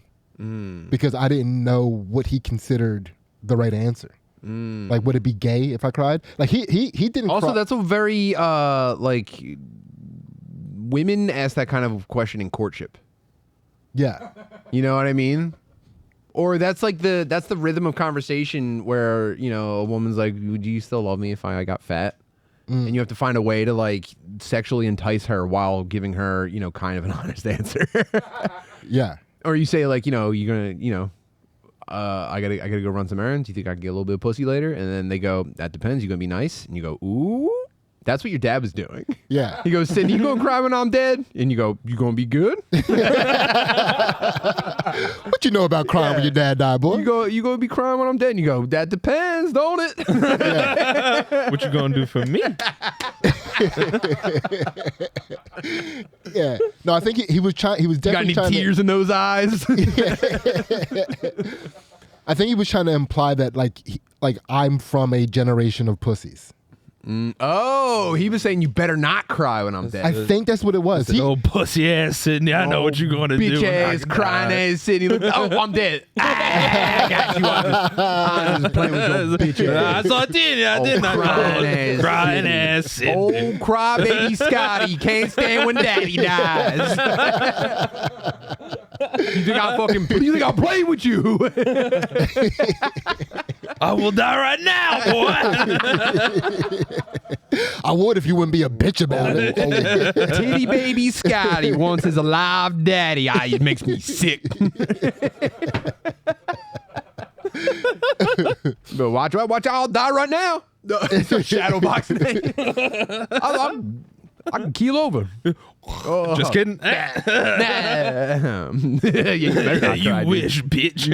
because I didn't know what he considered the right answer. Like, would it be gay if I cried? Like he didn't. Also, that's a very like women ask that kind of question in courtship. Yeah. You know what I mean? Or that's like the rhythm of conversation where, you know, a woman's like, "Would you still love me if I got fat?" And you have to find a way to like sexually entice her while giving her, you know, kind of an honest answer. Yeah. Or you say like, you know, you're gonna, you know, I gotta go run some errands. You think I can get a little bit of pussy later? And then they go, that depends. You gonna be nice? And you go, ooh. That's what your dad was doing. Yeah. He goes, Sidney, you gonna cry when I'm dead? And you go, you gonna be good? What you know about crying when your dad died, boy? You gonna be crying when I'm dead? And you go, that depends, don't it? Yeah. What you gonna do for me? Yeah. No, I think he was trying. He was definitely got any tears in those eyes? I think he was trying to imply that like I'm from a generation of pussies. Oh, he was saying you better not cry when I'm dead. I think that's what it was. Oh, pussy ass Sidney, I know what you're going to do. Bitch ass, crying ass Sidney. Look, oh, I'm dead. I got you. I'm just playing with your bitch ass. I saw it, didn't I? Crying ass Sidney. Old crybaby Scotty can't stand when daddy dies. You think I'll play with you? I will die right now, boy. I would if you wouldn't be a bitch about it. Titty baby Scotty wants his alive daddy. It makes me sick. But watch, I'll die right now. It's a shadow boxing. I can keel over. Oh. Just kidding. You wish, bitch.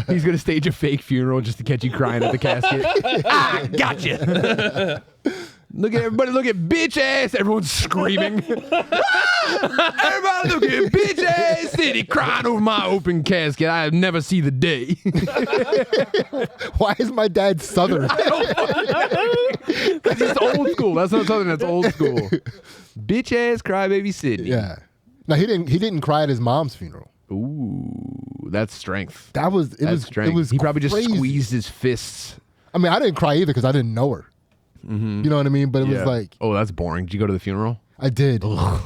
He's gonna stage a fake funeral just to catch you crying at the casket. Gotcha. Look at everybody! Look at bitch ass! Everyone's screaming. Everybody, look at bitch ass Sidney crying over my open casket. I have never see the day. Why is my dad Southern? Because he's old school. That's not Southern. That's old school. Bitch ass crybaby Sidney. Yeah. No, he didn't cry at his mom's funeral. Ooh, that's strength. That was strength. It was he probably crazy. just squeezed his fists. I mean, I didn't cry either because I didn't know her. Mm-hmm. You know what I mean? But it was like, oh, that's boring. Did you go to the funeral? I did. Was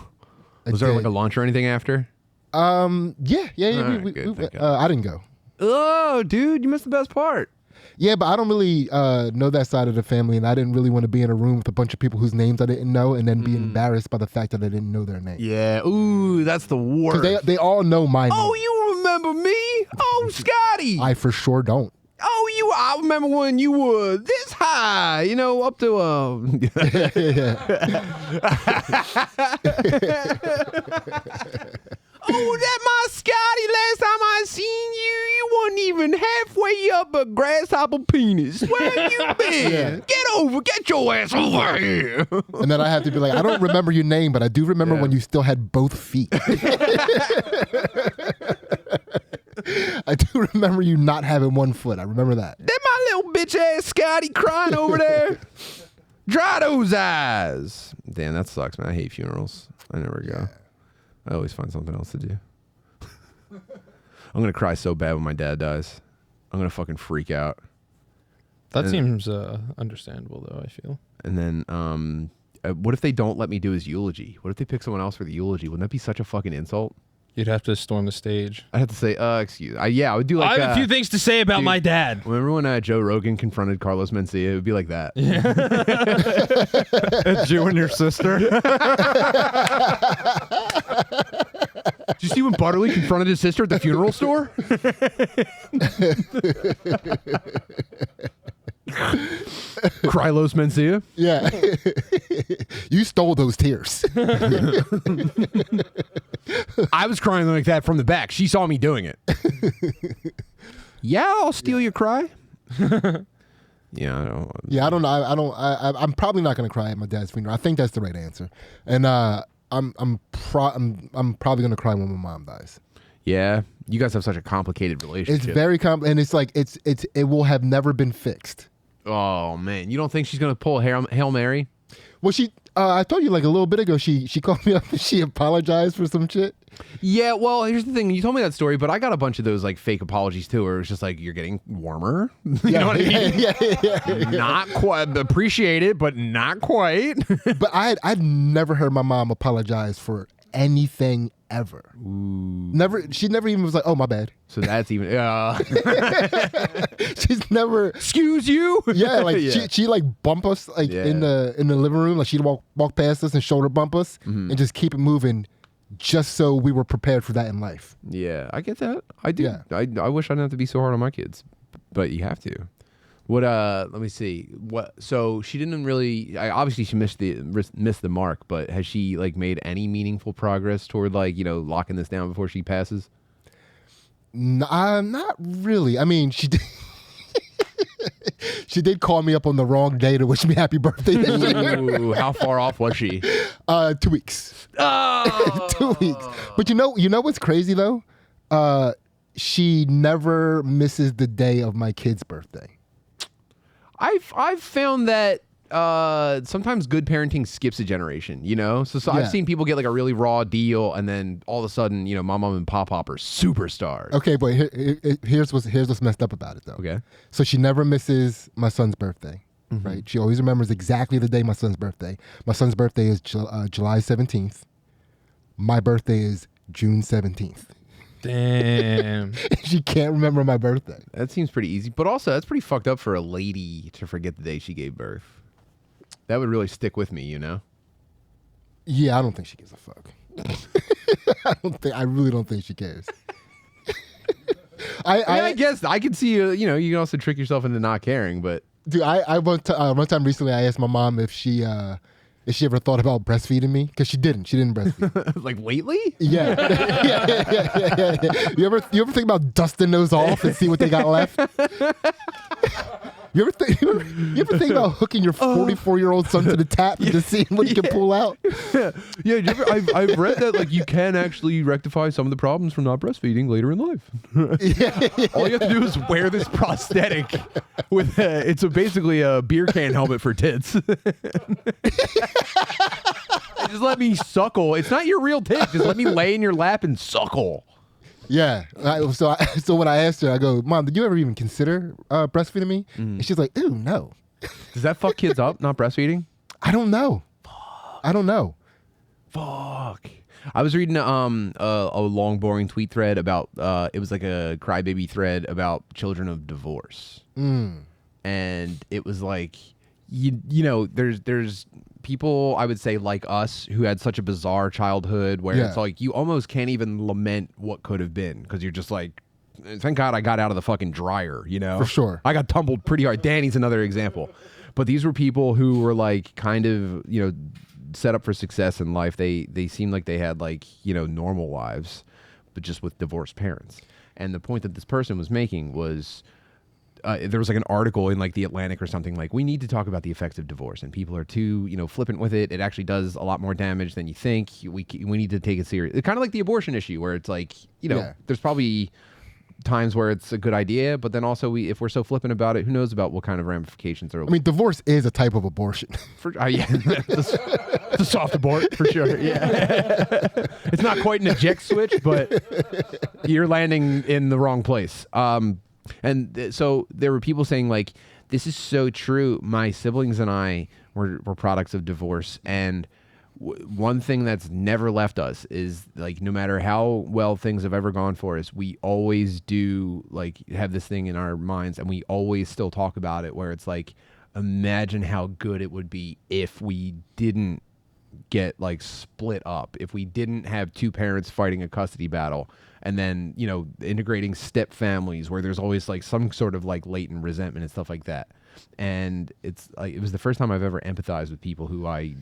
there like a lunch or anything after? Yeah. I didn't go. Oh, dude, you missed the best part. Yeah, but I don't really know that side of the family, and I didn't really want to be in a room with a bunch of people whose names I didn't know, and then be embarrassed by the fact that I didn't know their name. Yeah. Ooh, that's the worst. They all know my name. Oh, you remember me? Oh, Scotty. I for sure don't. Oh, I remember when you were this high, you know, up to Oh, that my Scotty, last time I seen you, you weren't wasn't even halfway up a grasshopper penis. Where you been? Get your ass over here. And then I have to be like, I don't remember your name, but I do remember when you still had both feet. I do remember you not having one foot. I remember that. That my little bitch ass Scotty crying over there. Dry those eyes. Damn, that sucks, man. I hate funerals. I never go. I always find something else to do. I'm going to cry so bad when my dad dies. I'm going to fucking freak out. That seems understandable, though, I feel. And then, what if they don't let me do his eulogy? What if they pick someone else for the eulogy? Wouldn't that be such a fucking insult? You'd have to storm the stage. I'd have to say, excuse. I would do like I have a few things to say about my dad. Remember when Joe Rogan confronted Carlos Mencia? It would be like that. It's you and your sister. Did you see when Butterly confronted his sister at the funeral store? Krylos Mencia? Yeah. You stole those tears. I was crying like that from the back. She saw me doing it. Yeah, I'll steal your cry. Yeah, I don't. Yeah, I don't know. I'm probably not going to cry at my dad's funeral. I think that's the right answer. And I'm probably going to cry when my mom dies. Yeah, you guys have such a complicated relationship. It's very and it's like it will have never been fixed. Oh man, you don't think she's gonna pull a Hail Mary? Well, I told you like a little bit ago. She called me up and she apologized for some shit. Yeah, well, here's the thing. You told me that story, but I got a bunch of those like fake apologies too, where it's just like you're getting warmer. You know what I mean? Yeah. Not quite appreciate it, but not quite. But I'd never heard my mom apologize for anything ever. Ooh. Never. She never even was like, "Oh, my bad." So that's even. She's never. Excuse you. Yeah, like she like bump us like in the living room. Like she'd walk past us and shoulder bump us and just keep it moving, just so we were prepared for that in life. Yeah, I get that. I do. Yeah. I wish I didn't have to be so hard on my kids, but you have to. What? Let me see. What? So she didn't really. Obviously, she missed the mark. But has she like made any meaningful progress toward like locking this down before she passes? Not really. I mean, she did. She did call me up on the wrong day to wish me happy birthday. Ooh, how far off was she? 2 weeks. Oh. 2 weeks. But you know what's crazy though? She never misses the day of my kid's birthday. I've found that sometimes good parenting skips a generation, So I've seen people get like a really raw deal, and then all of a sudden, my mom and pop are superstars. Okay, but here's what's messed up about it though. Okay. So she never misses my son's birthday, right? She always remembers exactly the day my son's birthday. My son's birthday is July 17th. My birthday is June 17th. Damn. She can't remember my birthday. That seems pretty easy, but also that's pretty fucked up for a lady to forget the day she gave birth. That would really stick with me, Yeah, I don't think she gives a fuck. I really don't think she cares. I guess I could see you can also trick yourself into not caring, but dude, one time recently I asked my mom if she ever thought about breastfeeding me, because she didn't breastfeed. Like lately? Yeah. Yeah. You ever think about dusting those off and see what they got left? You ever think about hooking your 44-year-old son to the tap and just seeing what he can pull out? Yeah. I've read that like you can actually rectify some of the problems from not breastfeeding later in life. All you have to do is wear this prosthetic with it's basically a beer can helmet for tits. Just let me suckle. It's not your real tit. Just let me lay in your lap and suckle. Yeah. So when I asked her, I go, "Mom, did you ever even consider breastfeeding me?" And she's like, "Ew, no." Does that fuck kids up, not breastfeeding? I don't know. I don't know. Fuck. I was reading a long, boring tweet thread about it was like a crybaby thread about children of divorce, and it was like, there's people I would say like us who had such a bizarre childhood where it's like you almost can't even lament what could have been, because you're just like, thank God I got out of the fucking dryer, For sure. I got tumbled pretty hard. Danny's another example. But these were people who were like kind of, set up for success in life. They seemed like they had like, normal lives, but just with divorced parents. And the point that this person was making was, there was like an article in like the Atlantic or something like, we need to talk about the effects of divorce, and people are too, flippant with it. It actually does a lot more damage than you think. We need to take it serious. It's kind of like the abortion issue where it's like, there's probably times where it's a good idea, but then also if we're so flippant about it, who knows about what kind of ramifications there will be. I mean, divorce is a type of abortion. Yeah, it's a soft abort for sure. Yeah, it's not quite an eject switch, but you're landing in the wrong place. So there were people saying like, this is so true. My siblings and I were products of divorce, and one thing that's never left us is like, no matter how well things have ever gone for us, we always do like have this thing in our minds, and we always still talk about it, where it's like, imagine how good it would be if we didn't get like split up, if we didn't have two parents fighting a custody battle, and then integrating step families where there's always like some sort of like latent resentment and stuff like that. And it's like, it was the first time I've ever empathized with people who I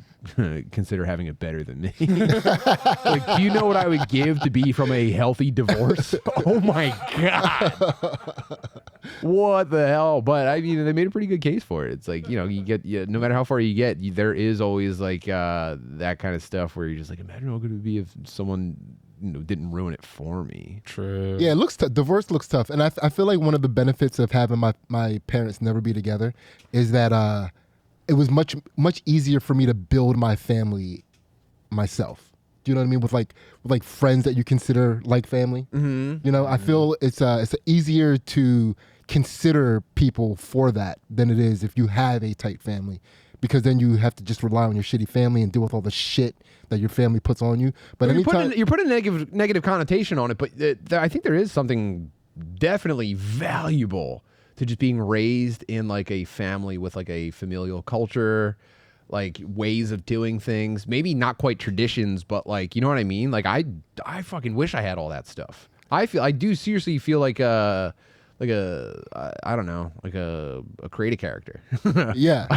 consider having it better than me. Like, do you know what I would give to be from a healthy divorce? Oh my God. What the hell? But I mean, they made a pretty good case for it. It's like, you get, no matter how far you get, there is always like that kind of stuff where you're just like, imagine how good it would be if someone didn't ruin it for me. True. Yeah, it looks divorce looks tough, and I feel like one of the benefits of having my parents never be together is that it was much easier for me to build my family myself. Do you know what I mean? With like friends that you consider like family. Mm-hmm. I feel it's easier to consider people for that than it is if you have a tight family, because then you have to just rely on your shitty family and deal with all the shit that your family puts on you. But you're putting a negative connotation on it, but I think there is something definitely valuable to just being raised in like a family with like a familial culture, like ways of doing things, maybe not quite traditions, but like, you know what I mean? Like I fucking wish I had all that stuff. I do seriously feel like a creative character. Yeah.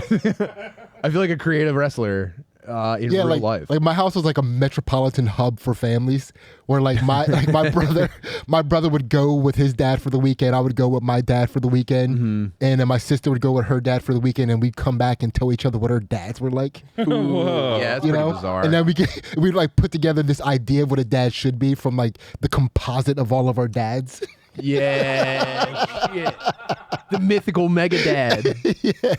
I feel like a creative wrestler in real life. Like my house was like a metropolitan hub for families, where like my brother would go with his dad for the weekend. I would go with my dad for the weekend, and then my sister would go with her dad for the weekend, and we'd come back and tell each other what our dads were like. Whoa. Yeah, it's pretty bizarre. And then we'd like put together this idea of what a dad should be from like the composite of all of our dads. Yeah, shit. The mythical mega dad. Yeah.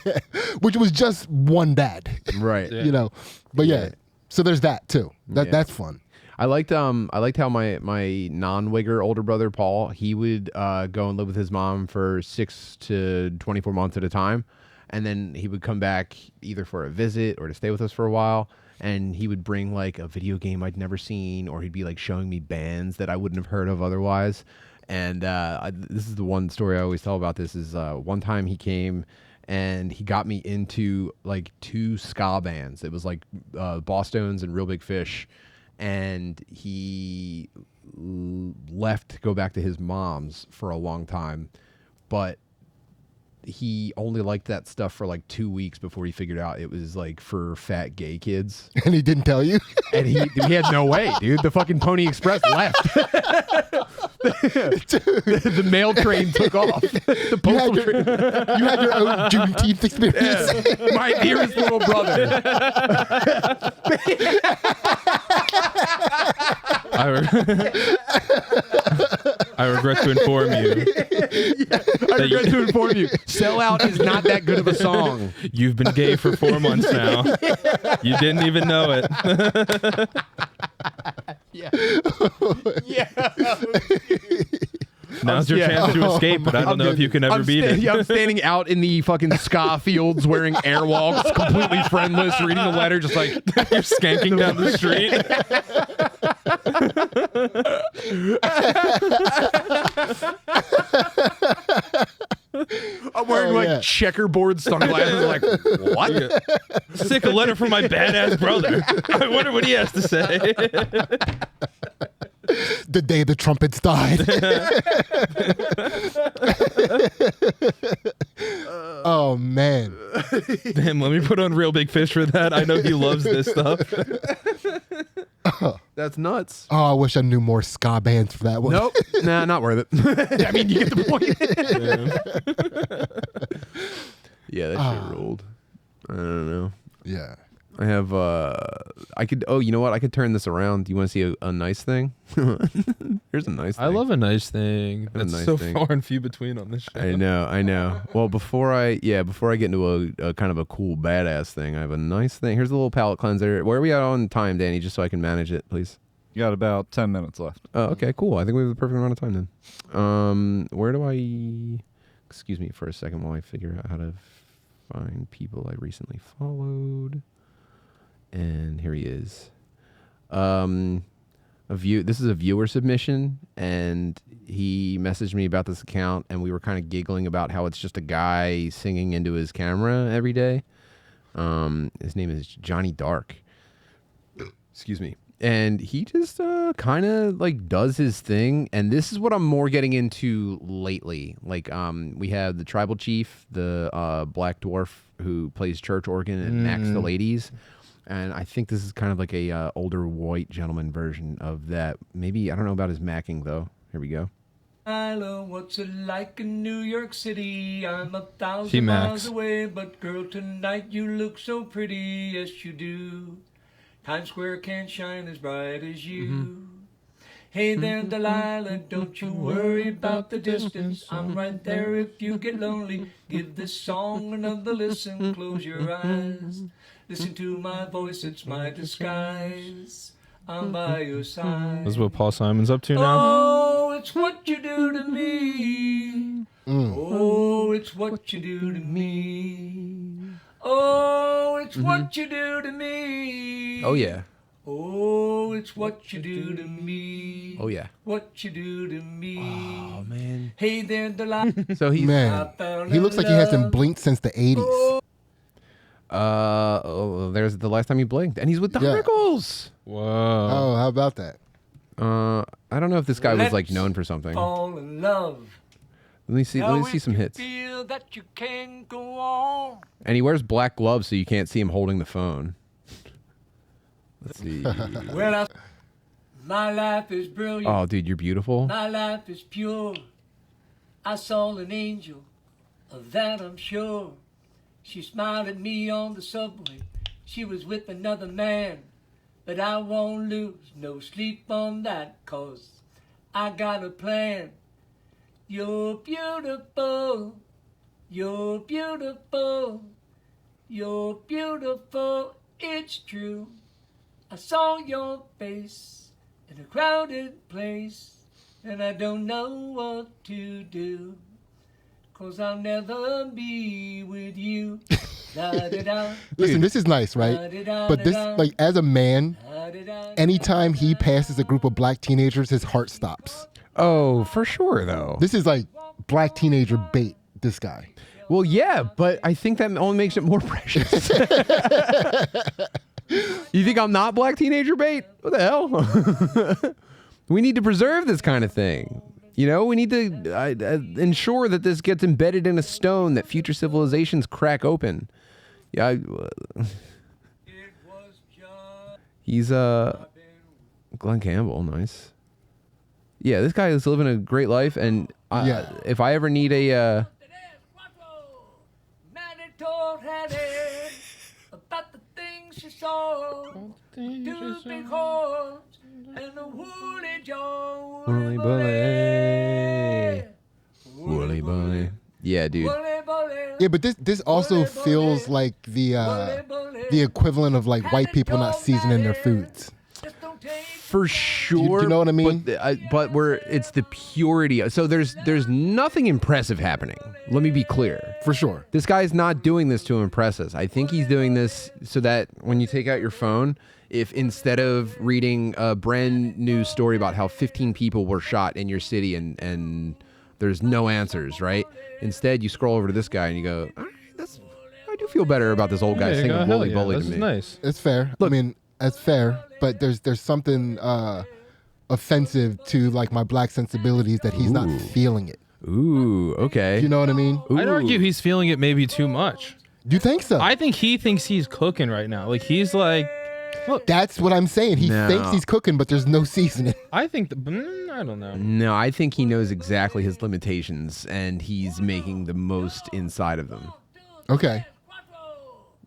Which was just one dad. Right. Yeah. But yeah. So there's that too. That's fun. I liked how my non-Wigger older brother Paul, he would go and live with his mom for 6 to 24 months at a time, and then he would come back either for a visit or to stay with us for a while. And he would bring like a video game I'd never seen, or he'd be like showing me bands that I wouldn't have heard of otherwise. And this is the one story I always tell about this is one time he came and he got me into like 2 ska bands. It was like Bosstones and Real Big Fish. And he left to go back to his mom's for a long time. But he only liked that stuff for like 2 weeks before he figured out it was like for fat gay kids. And he didn't tell you? And he had no way, dude. The fucking Pony Express left. The mail train took off. The postal train. You had your own Juneteenth experience. Yeah. My dearest little brother. I regret to inform you. I regret to inform you. Sell Out is not that good of a song. You've been gay for 4 months now. You didn't even know it. Yeah. Now's your chance to escape, but I don't know if you can ever beat it. I'm standing out in the fucking ska fields wearing airwalks, completely friendless, reading the letter, just like You're skanking down the street. I'm wearing checkerboard sunglasses. Like, what? Sick a letter from my badass brother. I wonder what he has to say. The day the trumpets died. Oh man. Damn, let me put on Real Big Fish for that. I know he loves this stuff. That's nuts. Oh, I wish I knew more ska bands for that one. Nope. Nah, not worth it. I mean, you get the point. Yeah, that shit ruled. I don't know. Yeah. I have, you know what? I could turn this around. Do you want to see a nice thing? Here's a nice thing. I love a nice thing. That's nice so thing. far and few between on this show. I know. Well, before I get into a kind of a cool badass thing, I have a nice thing. Here's a little palate cleanser. Where are we at on time, Danny? Just so I can manage it, please. You got about 10 minutes left. Oh, okay, cool. I think we have the perfect amount of time then. Where do I... Excuse me for a second while I figure out how to find people I recently followed. And here he is. This is a viewer submission, and he messaged me about this account, and we were kind of giggling about how it's just a guy singing into his camera every day. His name is Johnny Dark. Excuse me. And he just kind of like does his thing, and this is what I'm more getting into lately. Like we have the tribal chief, the black dwarf who plays church organ and knacks the ladies. And I think this is kind of like a older white gentleman version of that. Maybe, I don't know about his macking, though. Here we go. Hello, what's it like in New York City? I'm 1,000 miles away, but girl, tonight you look so pretty. Yes, you do. Times Square can't shine as bright as you. Hey there, Delilah, don't you worry about the distance. I'm right there if you get lonely. Give this song another listen. Close your eyes. Listen to my voice, it's my disguise. I'm by your side. That's what Paul Simon's up to now. Oh, it's what you do to me. Oh, it's what you do to me. Oh, it's what you do to me. Oh, yeah. Oh, it's what you do to me. Oh, yeah. What you do to me. Oh, man. Hey there, Delilah. So he's... Man, he looks like he hasn't blinked since the 80s. There's the last time he blinked, and he's with Don Rickles. Whoa. Oh, how about that? I don't know if this guy was like known for something. Fall in love. Let me see some hits. Feel that you can go on. And he wears black gloves, so you can't see him holding the phone. Let's see. Well, my life is brilliant. Oh, dude, you're beautiful. My life is pure. I saw an angel, of that I'm sure. She smiled at me on the subway. She was with another man. But I won't lose no sleep on that, 'cause I got a plan. You're beautiful. You're beautiful. You're beautiful. It's true. I saw your face in a crowded place, and I don't know what to do, 'cause I'll never be with you. Listen, this is nice, right? But this, like, as a man, anytime he passes a group of black teenagers, his heart stops. Oh, for sure, though. This is like black teenager bait, this guy. Well, yeah, but I think that only makes it more precious. You think I'm not black teenager bait? What the hell? We need to preserve this kind of thing. You know, we need to ensure that this gets embedded in a stone that future civilizations crack open. Yeah, he's Glenn Campbell, nice. Yeah, this guy is living a great life, and if I ever need a about the things she saw, two big horns and a woolly jaw, woolly bully, woolly bully. Yeah, dude. Yeah, but this also feels like the equivalent of like white people not seasoning their foods. For sure. You know what I mean? But it's the purity. So there's nothing impressive happening. Let me be clear. For sure. This guy's not doing this to impress us. I think he's doing this so that when you take out your phone, if instead of reading a brand new story about how 15 people were shot in your city and there's no answers, right? Instead, you scroll over to this guy and you go, all right, I do feel better about this old guy singing Wooly Bully to me. That's nice. It's fair. Look, I mean, that's fair, but there's something offensive to like my black sensibilities that he's not feeling it. Ooh, okay. You know what I mean? I'd argue he's feeling it maybe too much. Do you think so? I think he thinks he's cooking right now. Like he's like, That's what I'm saying. He No. thinks he's cooking, but there's no seasoning. I think I don't know. No, I think he knows exactly his limitations, and he's making the most inside of them. Okay.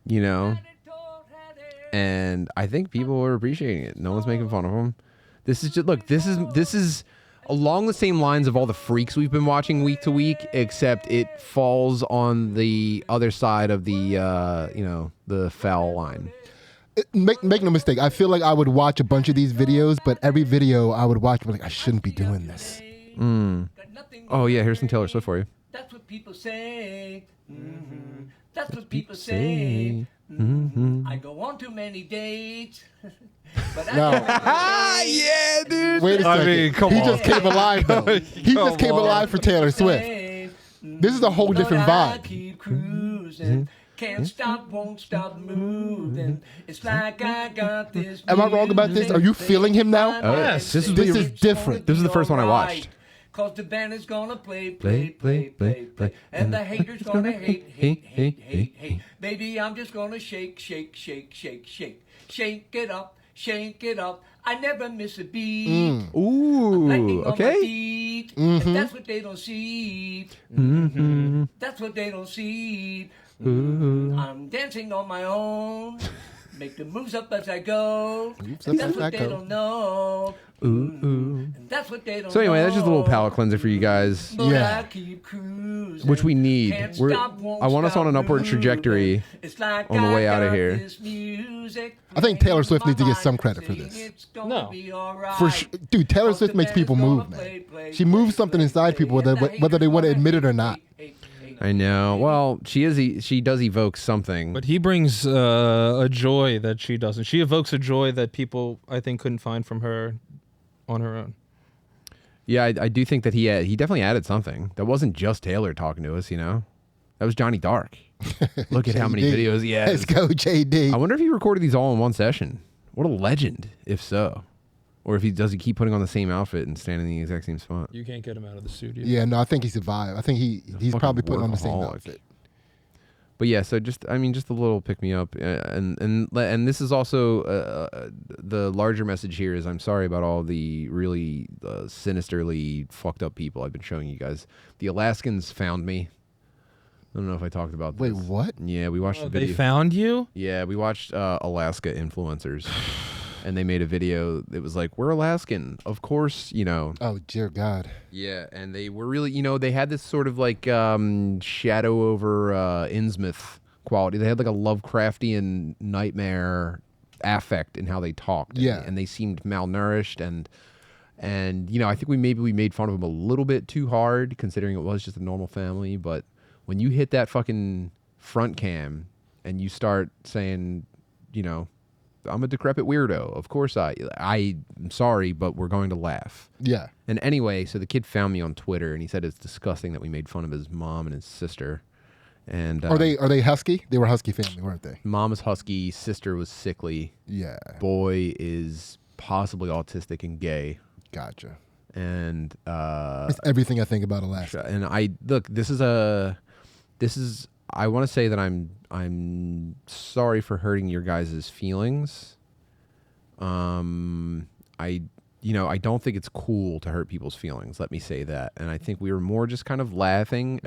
You know? And I think people are appreciating it. No one's making fun of him. This is just, look, this is along the same lines of all the freaks we've been watching week to week, except it falls on the other side of the, the foul line. Make no mistake. I feel like I would watch a bunch of these videos, but every video I would watch, like, I shouldn't be doing this. Oh, yeah, here's some Taylor Swift for you. That's what people say. Mm-hmm. That's what people say. I go on too many dates. But yeah, dude. Wait a second. I mean, come he on. just came alive, though. He just came alive for Taylor Swift. This is a whole different vibe. Keep cruising. Can't stop, won't stop moving. It's like I got this. Am I wrong about this? Are you feeling him now? Oh, yes. This is different. This is the first one I watched. Cause the band is gonna play. And the haters gonna hate. Baby, I'm just gonna shake. Shake it up. I never miss a beat. Ooh, okay. Feet. And that's what they don't see. That's what they don't see. I'm dancing on my own. Make the moves up as I go. That's what they don't know. And that's what they don't know. So anyway, that's just a little palate cleanser for you guys. Yeah. Which we need. I want us on an upward trajectory on the way out of here. I think Taylor Swift needs to get some credit for this. No. Dude, Taylor Swift makes people move, man. She moves something inside people, whether they want to admit it or not. I know. Well, she does evoke something. But he brings a joy that she doesn't. She evokes a joy that people, I think, couldn't find from her on her own. Yeah, I do think that he definitely added something. That wasn't just Taylor talking to us, you know? That was Johnny Dark. Look at how many videos he has. Let's go, JD. I wonder if he recorded these all in one session. What a legend, if so. Or if does he keep putting on the same outfit and standing in the exact same spot? You can't get him out of the studio. Yeah, no, I think he survived. I think he's probably putting on the same workaholic. outfit. But yeah, so just a little pick me up, and this is also the larger message here is I'm sorry about all the really sinisterly fucked up people I've been showing you guys. The Alaskans found me. I don't know if I talked about this. Wait, what? Yeah, we watched the video. They found you? Yeah, we watched Alaska influencers. And they made a video that was like, we're Alaskan. Of course, you know. Oh, dear God. Yeah, and they were really, you know, they had this sort of like shadow over Innsmouth quality. They had like a Lovecraftian nightmare affect in how they talked. Yeah. And they seemed malnourished and you know, I think we made fun of them a little bit too hard considering it was just a normal family. But when you hit that fucking front cam and you start saying, you know, I'm a decrepit weirdo. Of course I'm sorry, but we're going to laugh. Yeah. And anyway, so the kid found me on Twitter and he said it's disgusting that we made fun of his mom and his sister. And Are they husky? They were a husky family, weren't they? Mom is husky, sister was sickly. Yeah. Boy is possibly autistic and gay. Gotcha. And it's everything I think about Alaska. And I want to say that I'm sorry for hurting your guys' feelings. I don't think it's cool to hurt people's feelings. Let me say that. And I think we were more just kind of laughing.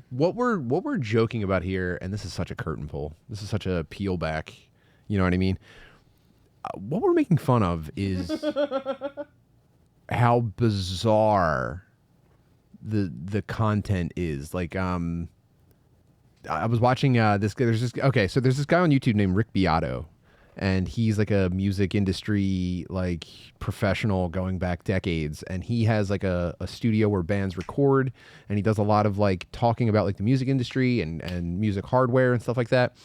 What we're joking about here, and this is such a curtain pull. This is such a peel back. You know what I mean? What we're making fun of is how bizarre the content is. Like I was watching this guy. There's this guy on YouTube named Rick Beato, and he's like a music industry like professional going back decades, and he has like a studio where bands record, and he does a lot of like talking about like the music industry and music hardware and stuff like that.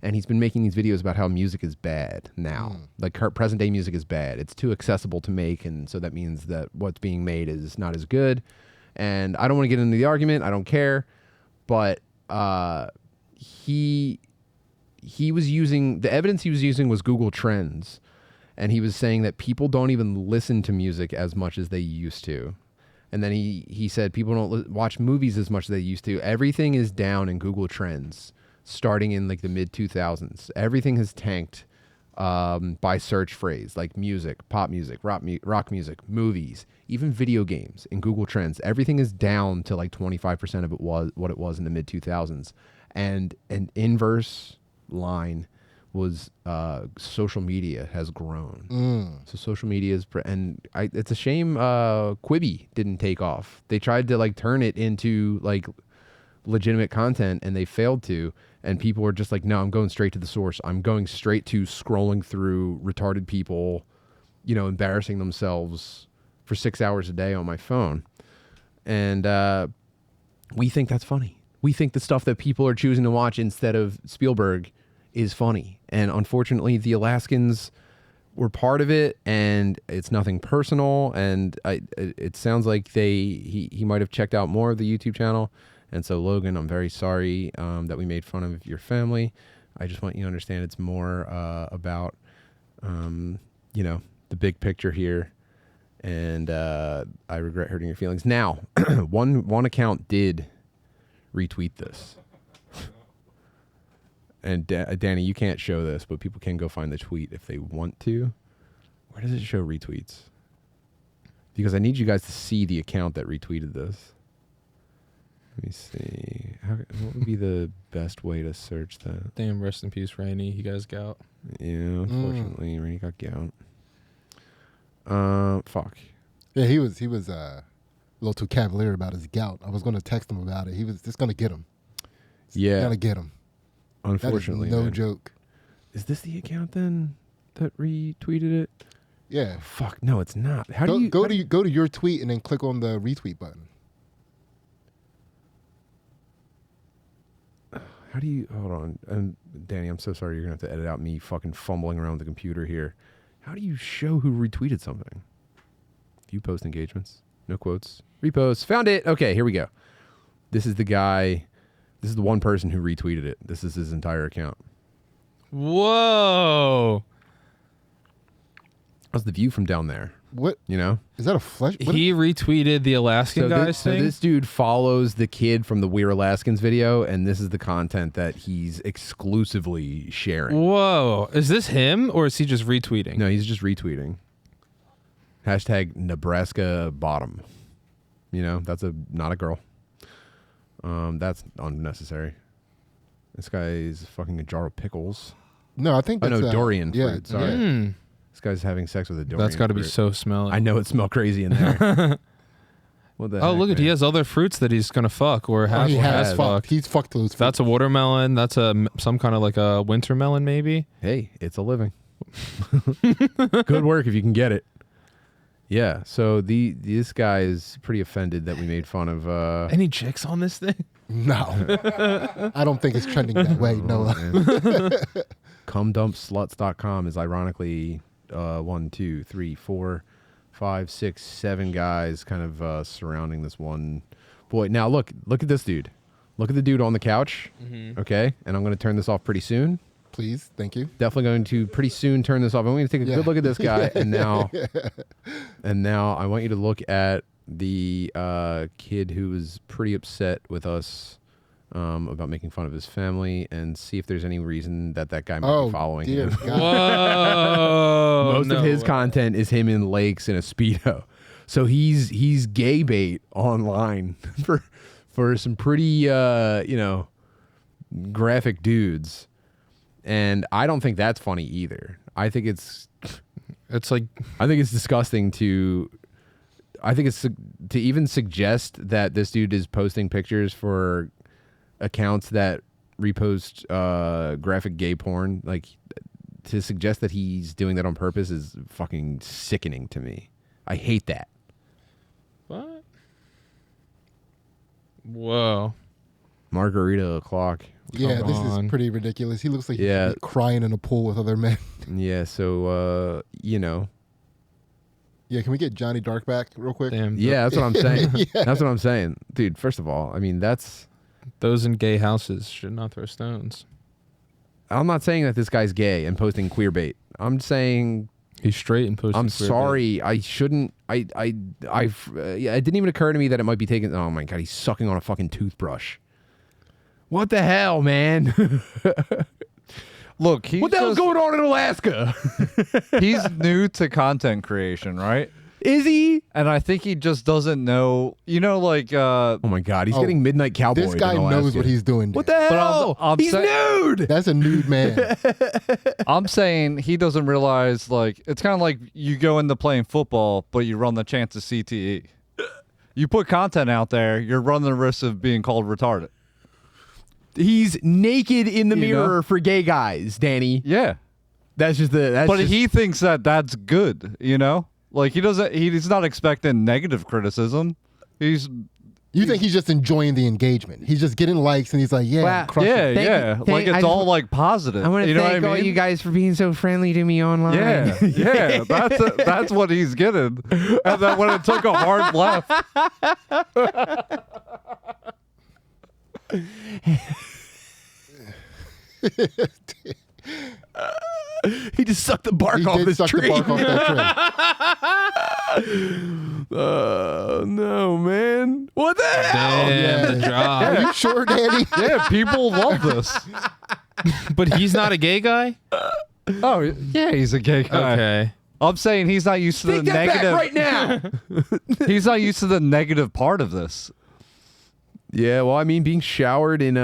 And he's been making these videos about how music is bad now. Like present day music is bad. It's too accessible to make, and so that means that what's being made is not as good. And I don't want to get into the argument. I don't care, but he was using the evidence he was using was Google Trends, and he was saying that people don't even listen to music as much as they used to. And then he said people don't watch movies as much as they used to. Everything is down in Google Trends starting in like the mid 2000s. Everything has tanked by search phrase, like music, pop music, rock music, movies, even video games in Google Trends. Everything is down to like 25% of it was what it was in the mid 2000s. And an inverse line was social media has grown. So social media is, it's a shame Quibi didn't take off. They tried to like turn it into like legitimate content and they failed to. And people were just like, no, I'm going straight to the source. I'm going straight to scrolling through retarded people, you know, embarrassing themselves for 6 hours a day on my phone. And we think that's funny. We think the stuff that people are choosing to watch instead of Spielberg is funny. And unfortunately, the Alaskans were part of it, and it's nothing personal. And it sounds like he might have checked out more of the YouTube channel. And so, Logan, I'm very sorry that we made fun of your family. I just want you to understand it's more about, you know, the big picture here. And I regret hurting your feelings. Now, one account did retweet this. And Danny, you can't show this, but people can go find the tweet if they want to. Where does it show retweets? Because I need you guys to see the account that retweeted this. Let me see. What would be the best way to search that? Damn, rest in peace, Rainey. He got gout. Yeah, unfortunately, Rainey got gout. Fuck. Yeah, he was a little too cavalier about his gout. I was going to text him about it. He was just going to get him. Yeah. Going to get him. Unfortunately, no joke. Is this the account then that retweeted it? Yeah. Oh, fuck, no, it's not. How go, do you go to your tweet and then click on the retweet button? How do you hold on? And Danny, I'm so sorry. You're gonna have to edit out me fucking fumbling around with the computer here. How do you show who retweeted something? View post engagements. No quotes. Reposts. Found it. Okay, here we go. This is the guy. This is the one person who retweeted it. This is his entire account. Whoa. How's the view from down there? What? You know? Is that a flesh? He retweeted the Alaskan guy's thing? So this dude follows the kid from the We're Alaskans video, and this is the content that he's exclusively sharing. Whoa. Is this him, or is he just retweeting? No, he's just retweeting. Hashtag Nebraska bottom. You know, that's not a girl. That's unnecessary. This guy is fucking a jar of pickles. No, I think that's durian fruit. Sorry. Mm. This guy's having sex with a durian That's got to be fruit. so smelly. I know it smells crazy in there. What the heck, look at man? he has other fruits that he's gonna fuck or has. He has fucked. fucked. He's fucked those. That's a watermelon. That's some kind of like a winter melon, maybe. Hey, it's a living. Good work if you can get it. Yeah. So this guy is pretty offended that we made fun of. Any chicks on this thing? No, I don't think it's trending that way. No. Cumdumpsluts.com is ironically 1, 2, 3, 4, 5, 6, 7 guys kind of surrounding this one boy. Now look at this dude. Look at the dude on the couch. Mm-hmm. Okay, and I'm going to turn this off pretty soon. Please, thank you. Definitely going to pretty soon turn this off. I'm going to take a good look at this guy, and now I want you to look at the kid who was pretty upset with us about making fun of his family, and see if there's any reason that guy might be following him. Whoa! Most of his content is him in lakes in a Speedo, so he's gay bait online for some pretty graphic dudes. And I don't think that's funny either. I think it's disgusting to even suggest that this dude is posting pictures for accounts that repost graphic gay porn. Like, to suggest that he's doing that on purpose is fucking sickening to me. I hate that. What? Whoa. Margarita o'clock. Yeah, this is pretty ridiculous. He looks like he's crying in a pool with other men. Yeah, so, Yeah, can we get Johnny Dark back real quick? Damn. Yeah, that's what I'm saying. Yeah. That's what I'm saying. Dude, first of all, I mean, those in gay houses should not throw stones. I'm not saying that this guy's gay and posting queer bait. I'm saying he's straight and posting I'm queer sorry. bait. I shouldn't. It didn't even occur to me that it might be taken. Oh my God, he's sucking on a fucking toothbrush. What the hell, man? Look, what the hell's going on in Alaska? He's new to content creation, right? Is he? And I think he just doesn't know. You know, like. Oh my God, he's getting Midnight Cowboy. This guy knows what he's doing. What the hell? He's nude. That's a nude man. I'm saying he doesn't realize, like, it's kind of like you go into playing football, but you run the chance of CTE. You put content out there, you're running the risk of being called retarded. He's naked in the mirror for gay guys, Danny. Yeah. That's just the. But he thinks that that's good, you know? Like, he's not expecting negative criticism. You think he's just enjoying the engagement. He's just getting likes and he's like, yeah, I'm crushing it. Like, it's all like positive. I want to you know thank what I all mean? you guys for being so friendly to me online. Yeah, that's what he's getting. And then when it took a hard left. He just sucked the bark off this tree. No, man. What the hell? Damn, the job. Are you sure, Danny? Yeah, people love this. But he's not a gay guy? Oh, yeah, he's a gay guy. Okay. I'm saying he's not used to Take the that negative. back right now. He's not used to the negative part of this. Yeah, well, I mean, being showered in,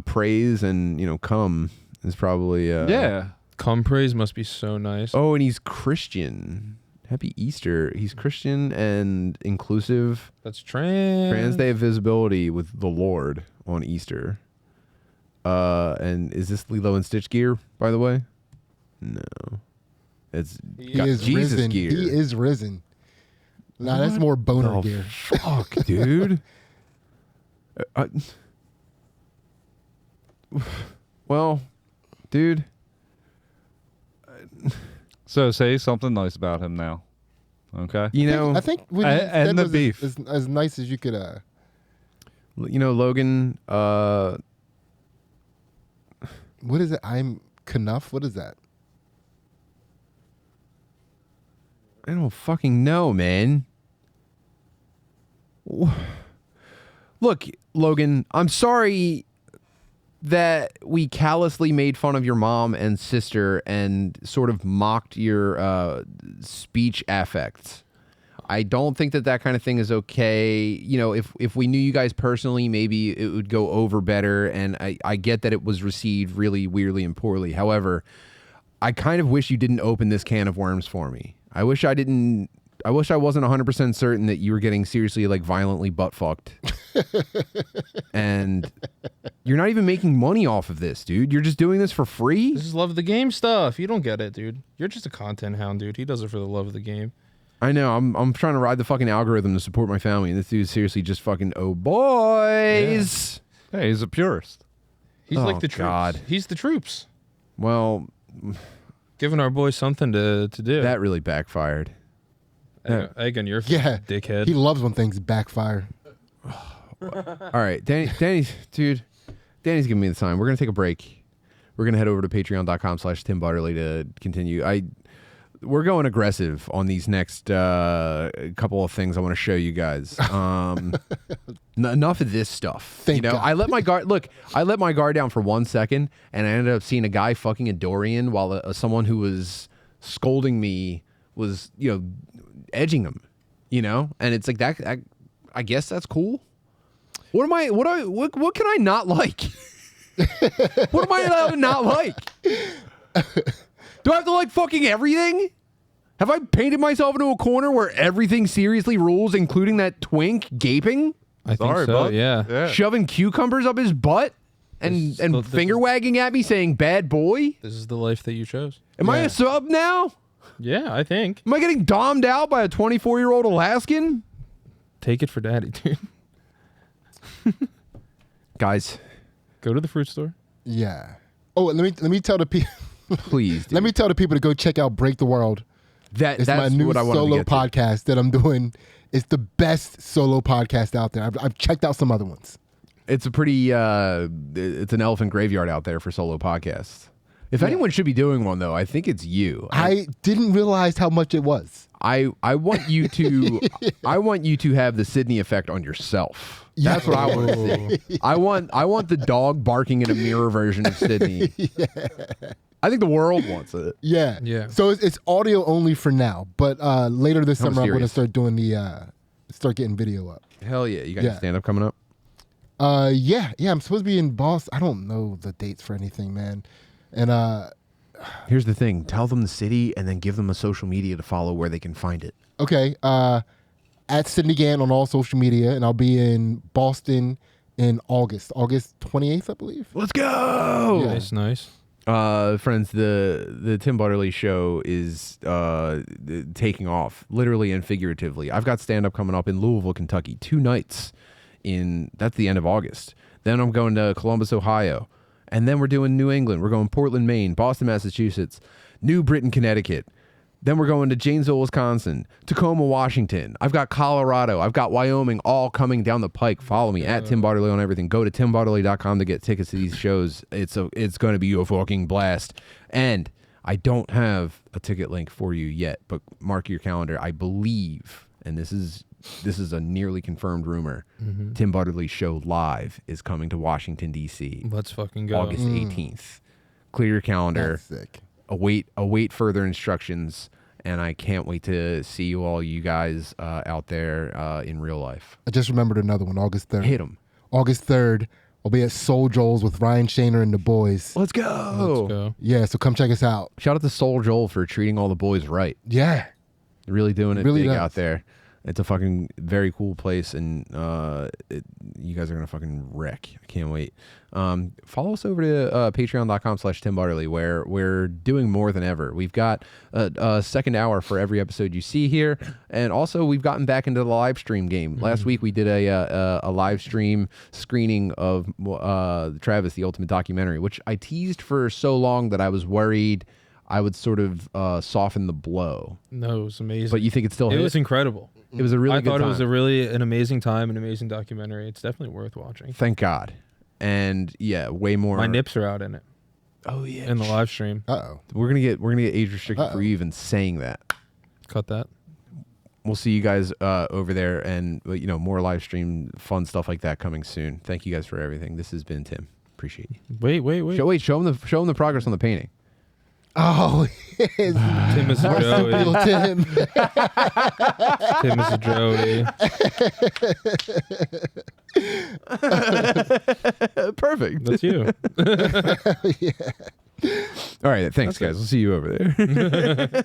praise and, cum is probably. Yeah. Cum praise must be so nice. Oh, and he's Christian. Happy Easter. He's Christian and inclusive. That's trans. Trans Day of Visibility with the Lord on Easter. And is this Lilo and Stitch gear, by the way? No. It's He is Jesus risen. gear. He is risen. Nah, that's more boner gear. Fuck, dude. Well, dude. So say something nice about him now. Okay. You know, I think what he and said the was beef. as nice as you could. Logan. What is it? I'm Knuff. What is that? I don't fucking know, man. Look, Logan, I'm sorry that we callously made fun of your mom and sister and sort of mocked your speech affects. I don't think that kind of thing is okay. You know, if we knew you guys personally, maybe it would go over better. And I get that it was received really weirdly and poorly. However, I kind of wish you didn't open this can of worms for me. I wish I wasn't 100% certain that you were getting seriously, like, violently butt fucked. And you're not even making money off of this, dude. You're just doing this for free? This is love of the game stuff. You don't get it, dude. You're just a content hound, dude. He does it for the love of the game. I know. I'm trying to ride the fucking algorithm to support my family, and this dude's seriously just fucking, oh, boys. Yeah. Hey, he's a purist. He's like the troops. He's the troops. Well, giving our boys something to do. That really backfired. Egg on your dickhead. He loves when things backfire. All right, Danny's giving me the time. We're gonna take a break. We're gonna head over to patreon.com/Tim Butterly to continue. We're going aggressive on these next couple of things I want to show you guys. Enough of this stuff. Thank God. I let my guard down for 1 second, and I ended up seeing a guy fucking a Dorian while someone who was scolding me was, edging him, and it's like that. I guess that's cool. What can I not like? What am I allowed to not like? Do I have to like fucking everything? Have I painted myself into a corner where everything seriously rules, including that twink gaping? I think so, bud. Yeah. Shoving cucumbers up his butt and finger wagging at me saying bad boy? This is the life that you chose. Am I a sub now? Yeah, I think. Am I getting dommed out by a 24-year-old Alaskan? Take it for daddy, dude. Guys. Go to the fruit store. Yeah. Oh, let me tell the people. Please, dude. Let me tell the people to go check out Break the World. It's my new solo podcast that I'm doing. It's the best solo podcast out there. I've checked out some other ones. It's a pretty, it's an elephant graveyard out there for solo podcasts. If anyone should be doing one though, I think it's you. I didn't realize how much it was. I want you to I want you to have the Sidney effect on yourself. That's what I want to see. I want the dog barking in a mirror version of Sidney. I think the world wants it. Yeah. Yeah. So it's audio only for now, but later this summer I'm going to start doing start getting video up. Hell yeah. You got your stand up coming up? Yeah. I'm supposed to be in Boston. I don't know the dates for anything, man. And here's the thing. Tell them the city and then give them a social media to follow where they can find it. Okay. At Sidney Gantt on all social media, and I'll be in Boston in August 28th, I believe. Let's go. Yeah. Nice. Friends, the Tim Butterly show is taking off, literally and figuratively. I've got stand-up coming up in Louisville, Kentucky, 2 nights. That's the end of August. Then I'm going to Columbus, Ohio. And then we're doing New England. We're going Portland, Maine, Boston, Massachusetts, New Britain, Connecticut. Then we're going to Janesville, Wisconsin, Tacoma, Washington. I've got Colorado. I've got Wyoming, all coming down the pike. Follow me at Tim Butterly on everything. Go to timbutterly.com to get tickets to these shows. It's going to be a fucking blast. And I don't have a ticket link for you yet, but mark your calendar. I believe, and this is a nearly confirmed rumor, Tim Butterly's show live is coming to Washington, D.C. Let's fucking go. August 18th. Clear your calendar. That's sick. Await further instructions, and I can't wait to see you guys out there in real life. I just remembered another one, August 3rd. Hit them. August 3rd, I'll be at Soul Joel's with Ryan Shaner and the boys. Let's go. Yeah, so come check us out. Shout out to Soul Joel for treating all the boys right. Yeah. Really doing it Really big does. out there. It's a fucking very cool place, and you guys are going to fucking wreck. I can't wait. Follow us over to patreon.com/Tim Butterly, where we're doing more than ever. We've got a second hour for every episode you see here, and also we've gotten back into the live stream game. Last week we did a live stream screening of Travis, the Ultimate Documentary, which I teased for so long that I was worried I would sort of soften the blow. No, it was amazing. But you think it still hit? It was incredible. It was a really I good thought time. it was an amazing time, an amazing documentary. It's definitely worth watching. Thank God. And yeah, way more. My nips are out in it. Oh yeah. In the live stream. Uh-oh. We're gonna get age restricted for you even saying that. Cut that. We'll see you guys over there, and more live stream fun stuff like that coming soon. Thank you guys for everything. This has been Tim. Appreciate you. Wait. Show them the progress on the painting. Oh, Tim is a Joey. Tim. Tim is a Joey. Perfect. That's you. Yeah. All right. Thanks, guys. We'll see you over there.